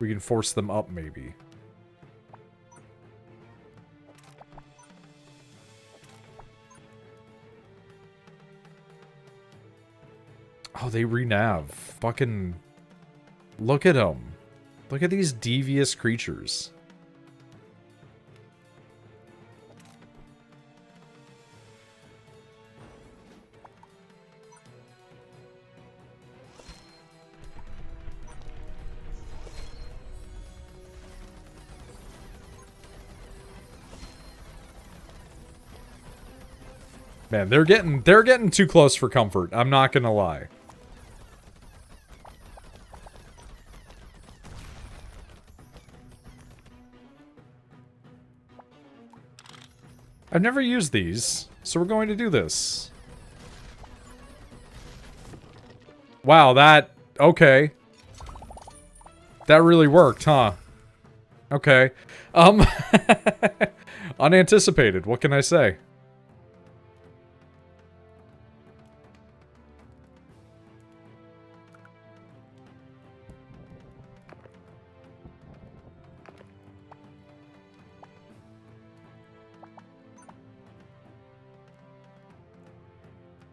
S1: we can force them up, maybe. Oh, they renav. Fucking... Look at them. Look at these devious creatures. Man, they're getting too close for comfort. I'm not gonna lie. I've never used these, so we're going to do this. Wow, that... Okay. That really worked, huh? Okay. Unanticipated, what can I say?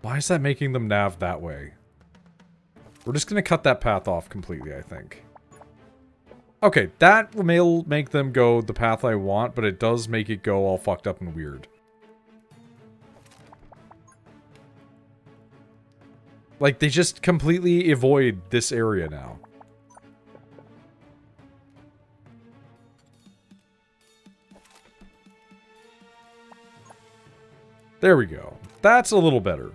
S1: Why is that making them nav that way? We're just gonna cut that path off completely, I think. Okay, that will make them go the path I want, but it does make it go all fucked up and weird. Like, they just completely avoid this area now. There we go. That's a little better.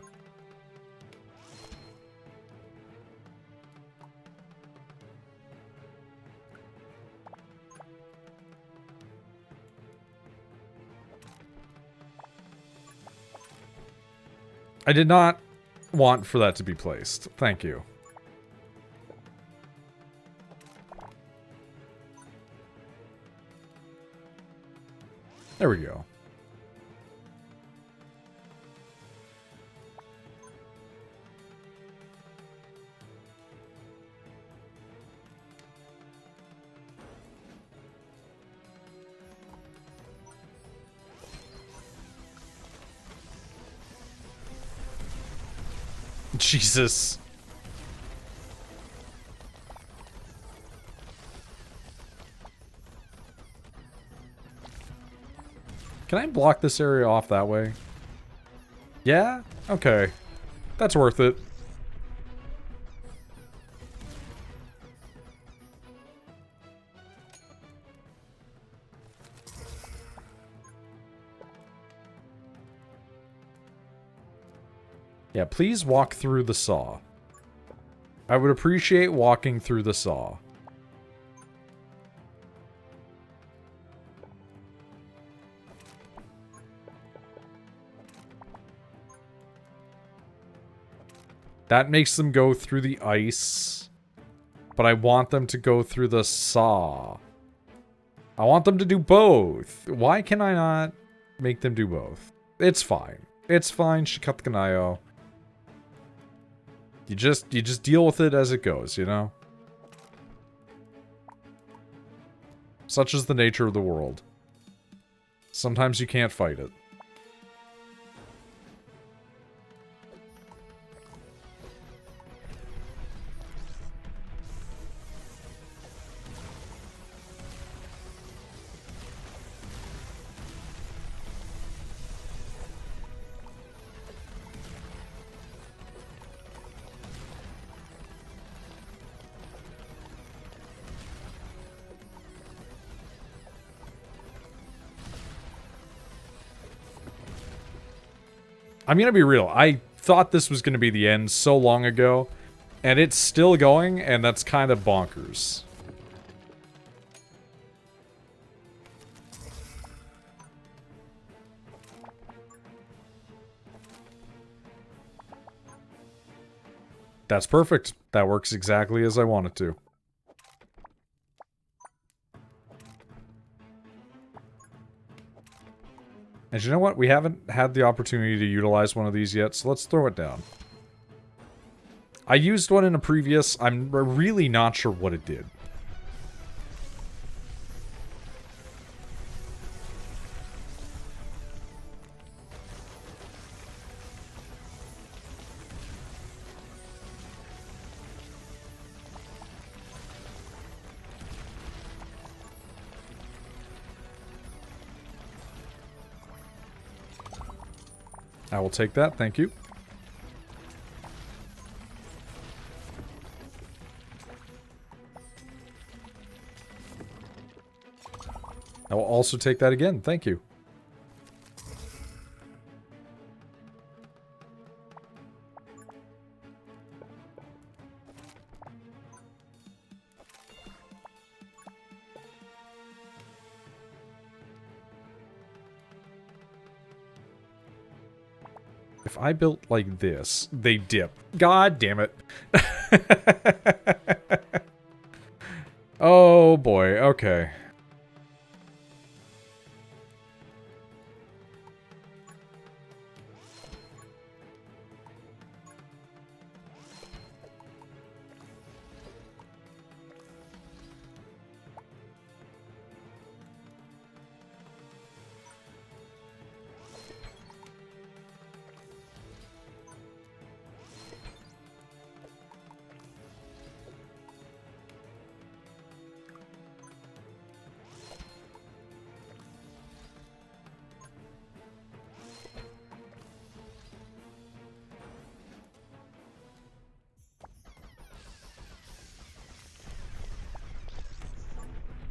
S1: I did not want for that to be placed. Thank you. There we go. Jesus. Can I block this area off that way? Yeah? Okay. That's worth it. Yeah, please walk through the saw. I would appreciate walking through the saw. That makes them go through the ice. But I want them to go through the saw. I want them to do both. Why can I not make them do both? It's fine. It's fine, Shikatkanayo. You just deal with it as it goes, you know? Such is the nature of the world. Sometimes you can't fight it. I'm gonna be real. I thought this was gonna be the end so long ago, and it's still going, and that's kind of bonkers. That's perfect. That works exactly as I want it to. And you know what? We haven't had the opportunity to utilize one of these yet, so let's throw it down. I used one in a previous. I'm really not sure what it did. I will take that, thank you. I will also take that again, thank you. If I built like this, they dip. God damn it. Oh boy, okay.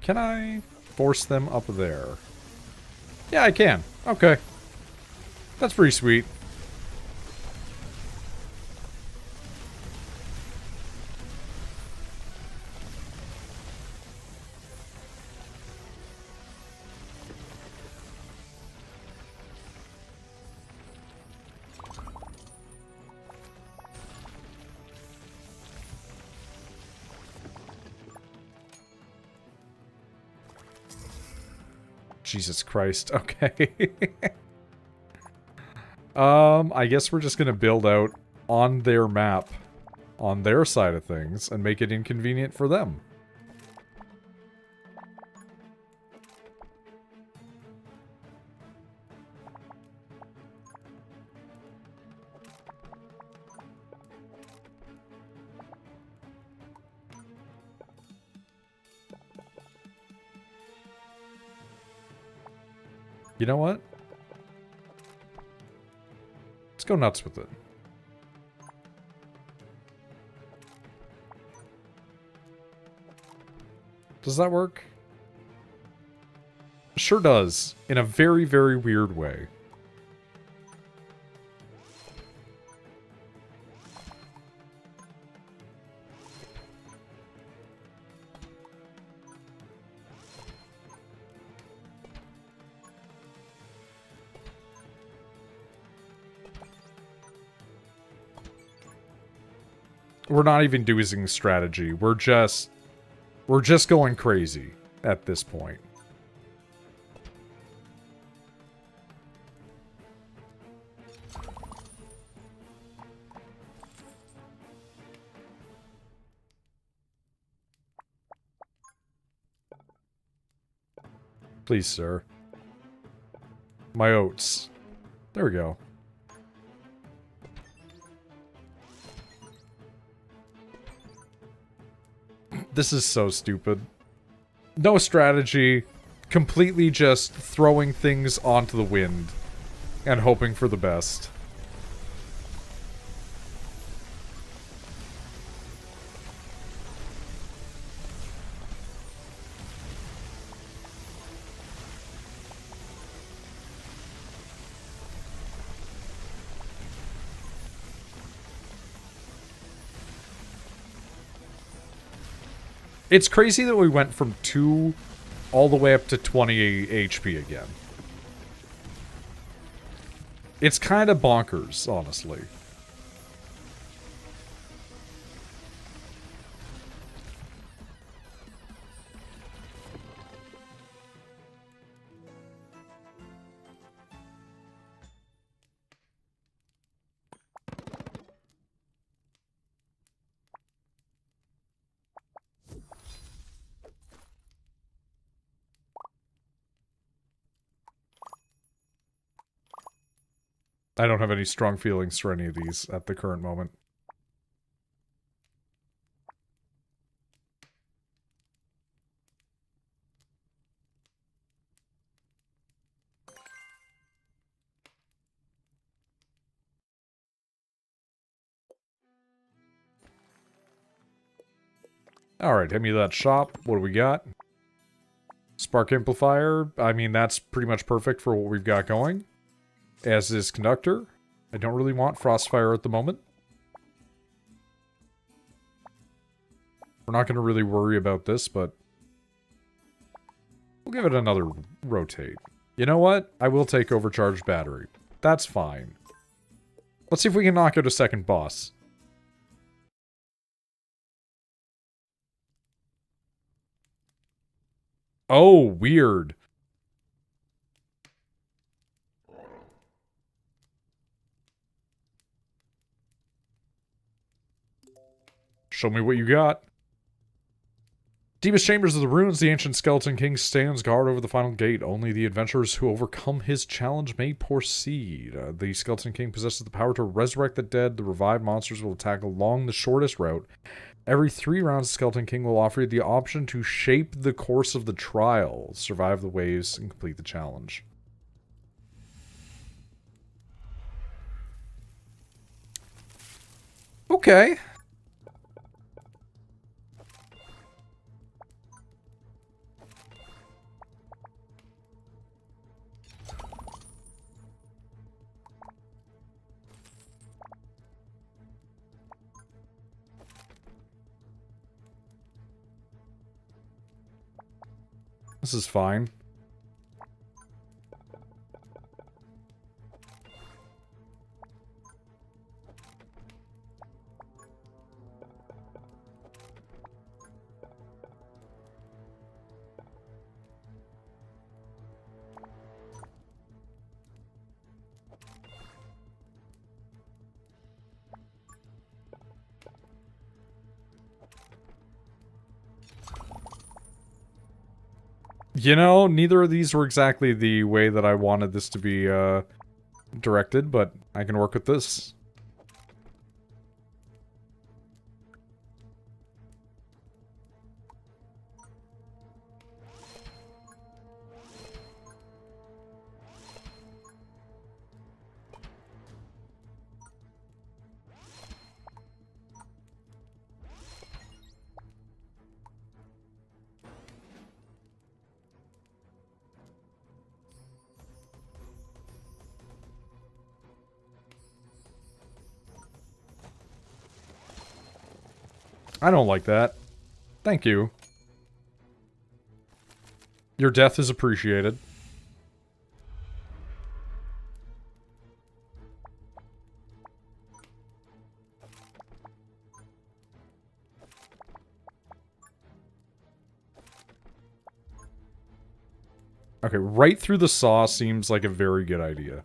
S1: Can I force them up there? Yeah, I can. Okay. That's pretty sweet. Jesus Christ. Okay. I guess we're just gonna build out on their map, on their side of things, and make it inconvenient for them. You know what? go nuts with it. Does that work? Sure does. In a very, very weird way. We're not even doing strategy. We're just going crazy at this point. Please, sir. My oats. There we go. This is so stupid. No strategy. Completely just throwing things onto the wind. And hoping for the best. It's crazy that we went from 2 all the way up to 20 HP again. It's kind of bonkers, honestly. I don't have any strong feelings for any of these at the current moment. Alright, hit me that shop. What do we got? Spark amplifier. I mean, that's pretty much perfect for what we've got going. As is conductor. I don't really want Frostfire at the moment. We're not going to really worry about this, but we'll give it another rotate. You know what? I will take overcharged battery. That's fine. Let's see if we can knock out a second boss. Oh, weird. Show me what you got. Deepest chambers of the ruins, the ancient skeleton king stands guard over the final gate. Only the adventurers who overcome his challenge may proceed. The skeleton king possesses the power to resurrect the dead. The revived monsters will attack along the shortest route. Every 3 rounds, the skeleton king will offer you the option to shape the course of the trial, survive the waves, and complete the challenge. Okay. This is fine. You know, neither of these were exactly the way that I wanted this to be directed, but I can work with this. I don't like that. Thank you. Your death is appreciated. Okay, right through the saw seems like a very good idea.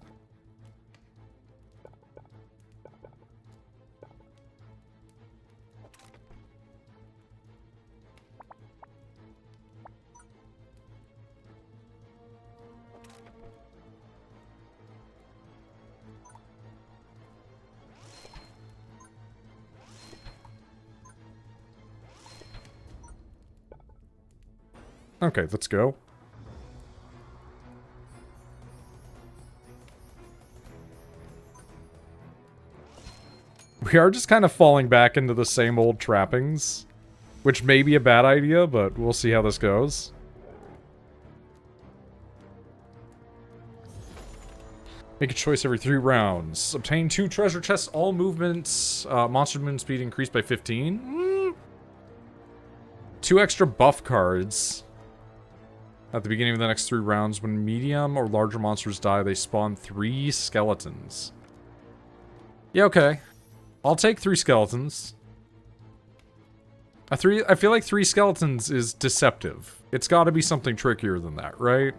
S1: Okay, let's go. We are just kind of falling back into the same old trappings, which may be a bad idea, but we'll see how this goes. Make a choice every 3 rounds. Obtain 2 treasure chests, all movements, monster movement speed increased by 15. 2 extra buff cards. At the beginning of the next 3 rounds, when medium or larger monsters die, they spawn 3 skeletons. Yeah, okay. I'll take 3 skeletons. I feel like 3 skeletons is deceptive. It's got to be something trickier than that, right?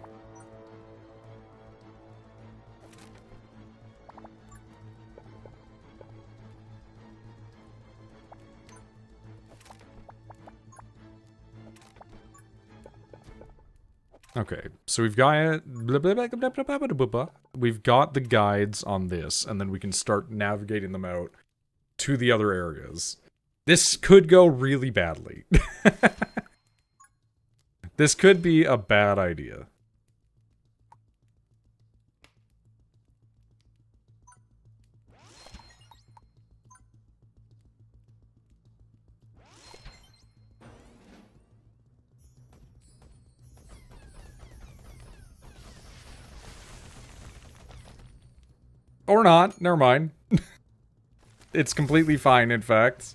S1: Okay, so we've got the guides on this, and then we can start navigating them out to the other areas. This could go really badly. This could be a bad idea. Or not. Never mind. It's completely fine, in fact.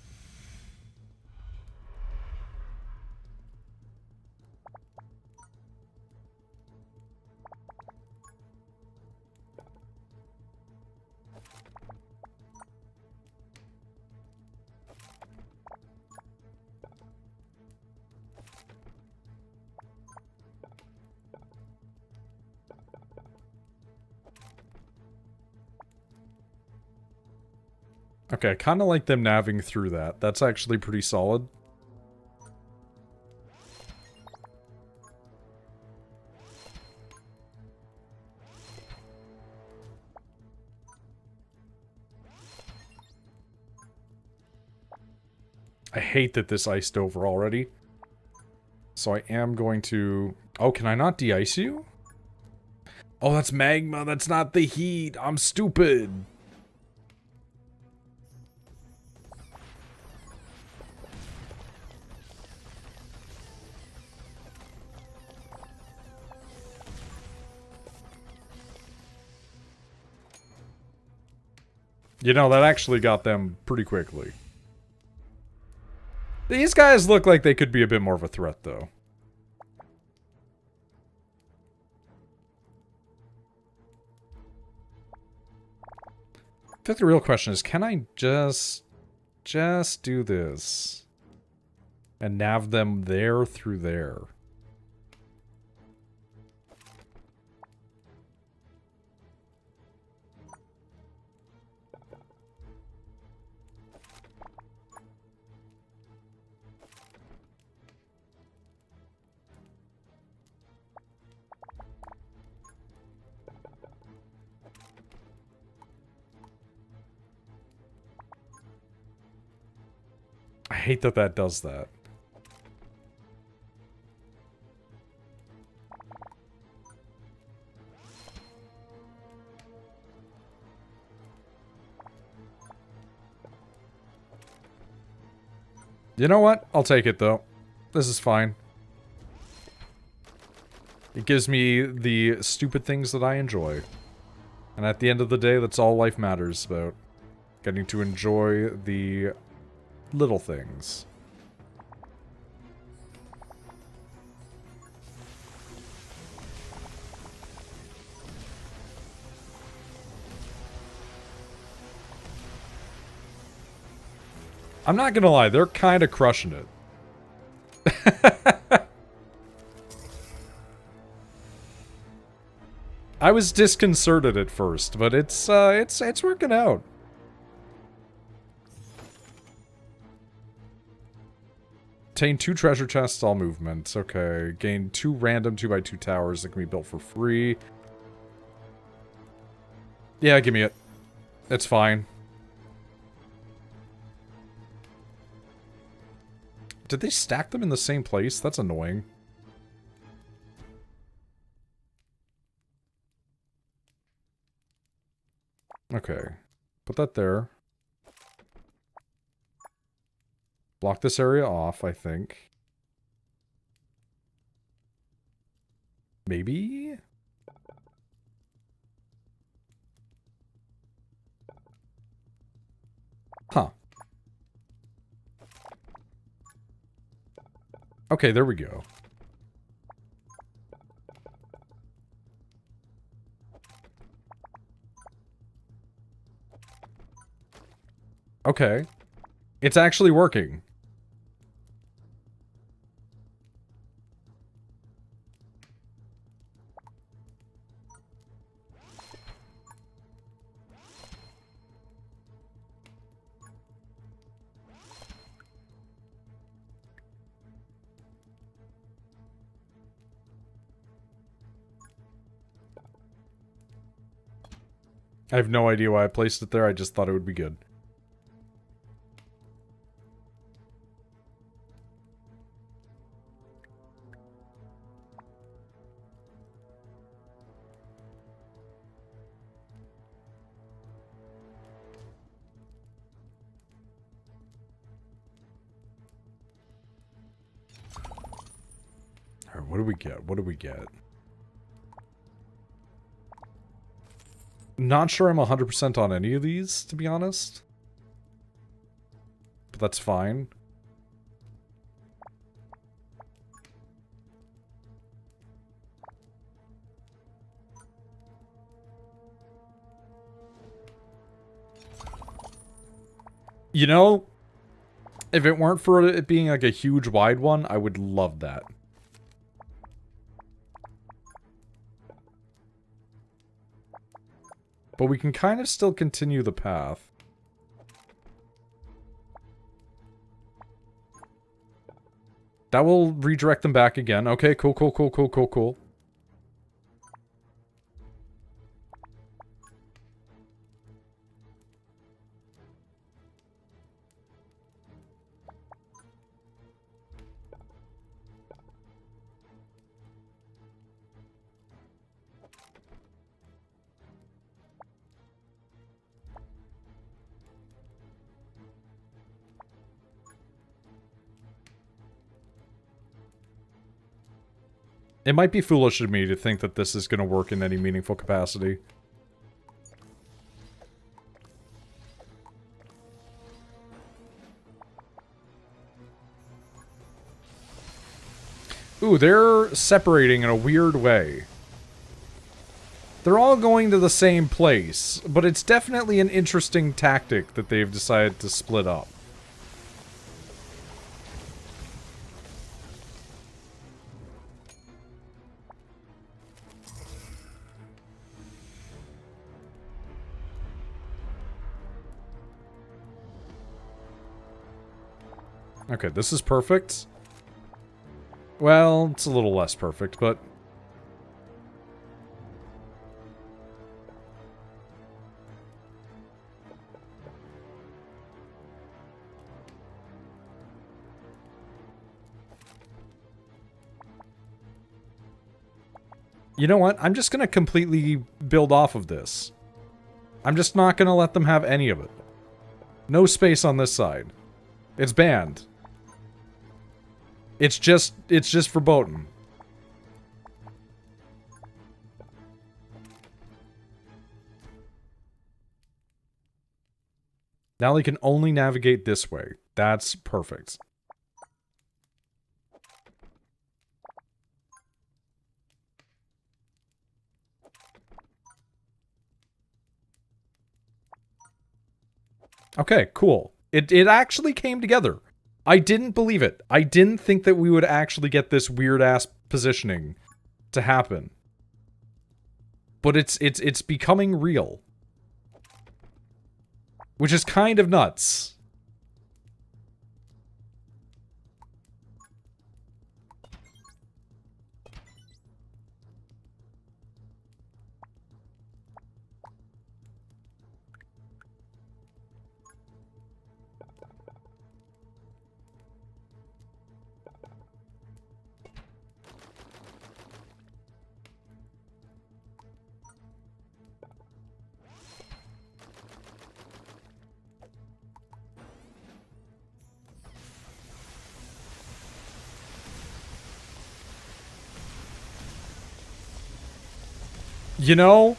S1: Okay, I kind of like them navving through that. That's actually pretty solid. I hate that this iced over already. So I am going to... Oh, can I not de-ice you? Oh, that's magma. That's not the heat. I'm stupid. You know, that actually got them pretty quickly. These guys look like they could be a bit more of a threat, though. I think the real question is, can I just do this? And nav them there through there? I hate that that does that. You know what? I'll take it, though. This is fine. It gives me the stupid things that I enjoy. And at the end of the day, that's all life matters about. Getting to enjoy the little things. I'm not gonna lie, they're kind of crushing it. I was disconcerted at first, but it's working out. Obtain 2 treasure chests, all movements. Okay. Gain 2 random 2x2 towers that can be built for free. Yeah, give me it. It's fine. Did they stack them in the same place? That's annoying. Okay. Put that there. Block this area off, I think. Maybe? Huh. Okay, there we go. Okay. It's actually working. I have no idea why I placed it there, I just thought it would be good. Alright, what do we get? What do we get? Not sure I'm 100% on any of these, to be honest. But that's fine. You know, if it weren't for it being like a huge wide one, I would love that. But we can kind of still continue the path. That will redirect them back again. Okay, cool, cool, cool, cool, cool, cool. It might be foolish of me to think that this is going to work in any meaningful capacity. Ooh, they're separating in a weird way. They're all going to the same place, but it's definitely an interesting tactic that they've decided to split up. Okay, this is perfect. Well, it's a little less perfect, but... You know what? I'm just gonna completely build off of this. I'm just not gonna let them have any of it. No space on this side. It's banned. It's just verboten. Now they can only navigate this way. That's perfect. Okay, cool. It actually came together. I didn't believe it. I didn't think that we would actually get this weird-ass positioning to happen. But it's becoming real. Which is kind of nuts. You know,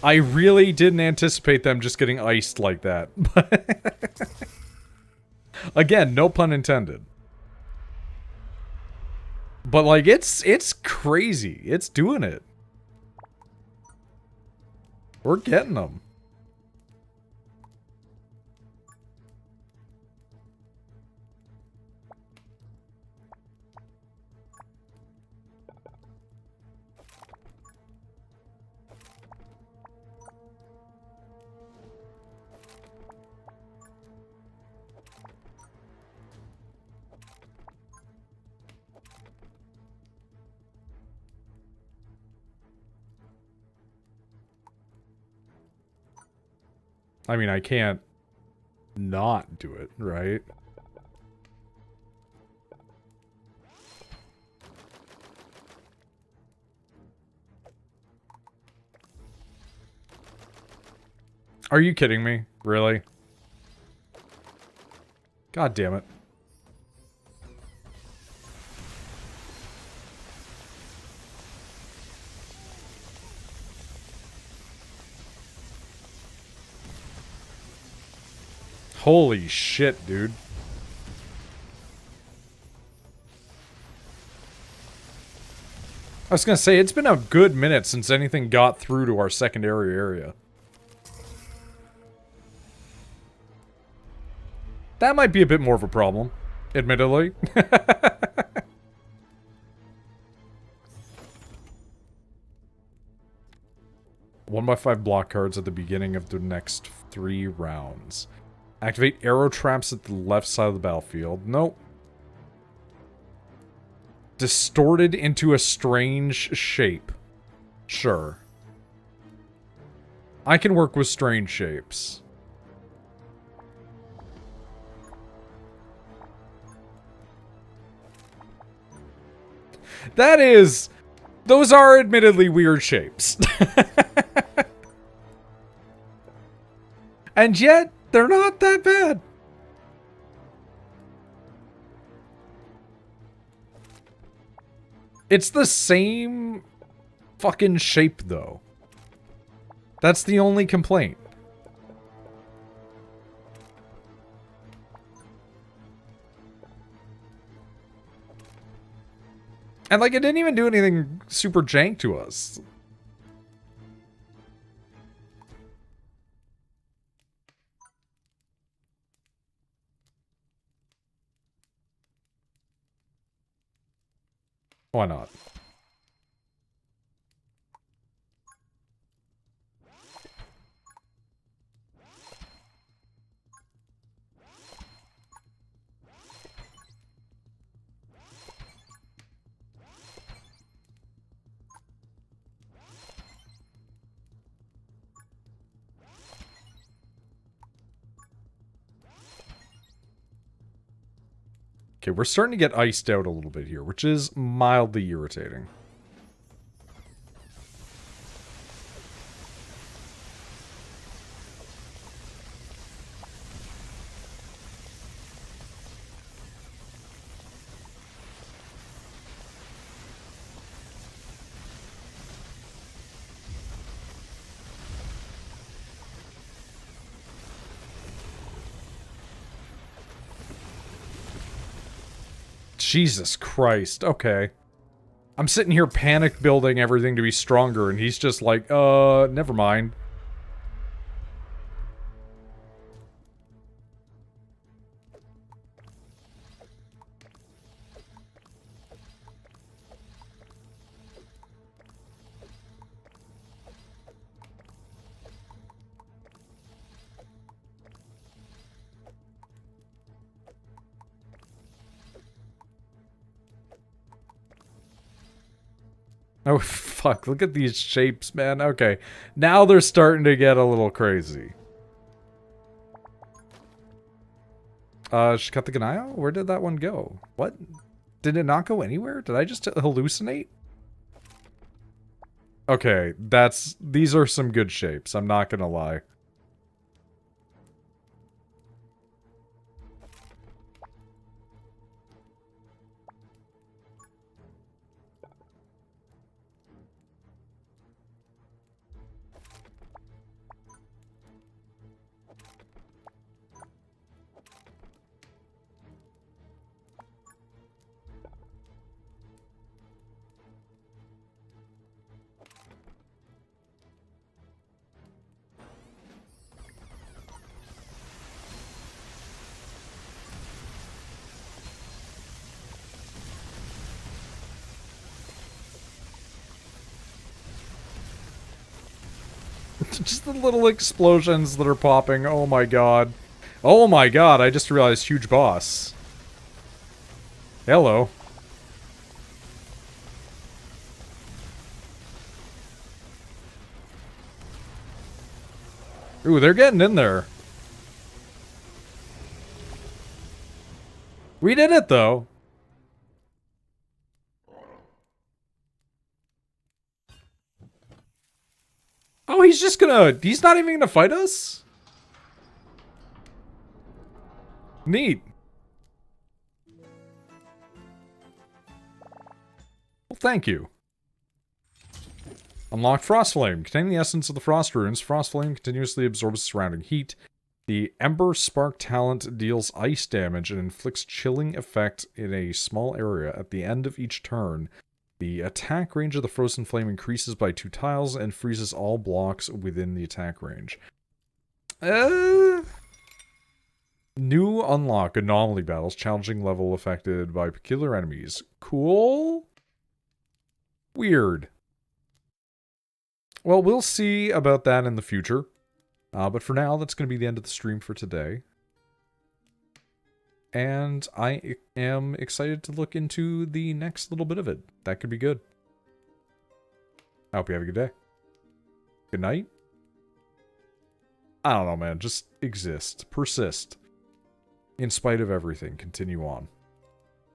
S1: I really didn't anticipate them just getting iced like that. Again, no pun intended. But like, it's crazy. It's doing it. We're getting them. I mean, I can't not do it, right? Are you kidding me? Really? God damn it. Holy shit, dude. I was gonna say, it's been a good minute since anything got through to our secondary area. That might be a bit more of a problem, admittedly. 1x5 block cards at the beginning of the next 3 rounds. Activate arrow traps at the left side of the battlefield. Nope. Distorted into a strange shape. Sure. I can work with strange shapes. That is... Those are admittedly weird shapes. And yet, they're not that bad. It's the same fucking shape, though. That's the only complaint. And, like, it didn't even do anything super jank to us. Why not? Okay, we're starting to get iced out a little bit here, which is mildly irritating. Jesus Christ, okay. I'm sitting here panic building everything to be stronger, and he's just like, never mind. Oh, fuck. Look at these shapes, man. Okay. Now they're starting to get a little crazy. Cut the Ganaya? Where did that one go? What? Did it not go anywhere? Did I just hallucinate? Okay, these are some good shapes. I'm not gonna lie. Just the little explosions that are popping. Oh my god. Oh my god, I just realized huge boss. Hello. Ooh, they're getting in there. We did it, though. Oh, he's not even gonna fight us? Neat. Well, thank you. Unlock Frostflame. Containing the essence of the Frost Runes, Frostflame continuously absorbs surrounding heat. The Ember Spark talent deals ice damage and inflicts chilling effect in a small area. At the end of each turn, the attack range of the Frozen Flame increases by 2 tiles and freezes all blocks within the attack range. New unlock, Anomaly Battles, challenging level affected by peculiar enemies. Cool? Weird. Well, we'll see about that in the future. But for now, that's going to be the end of the stream for today. And I am excited to look into the next little bit of it. That could be good. I hope you have a good day. Good night. I don't know, man. Just exist. Persist. In spite of everything, continue on.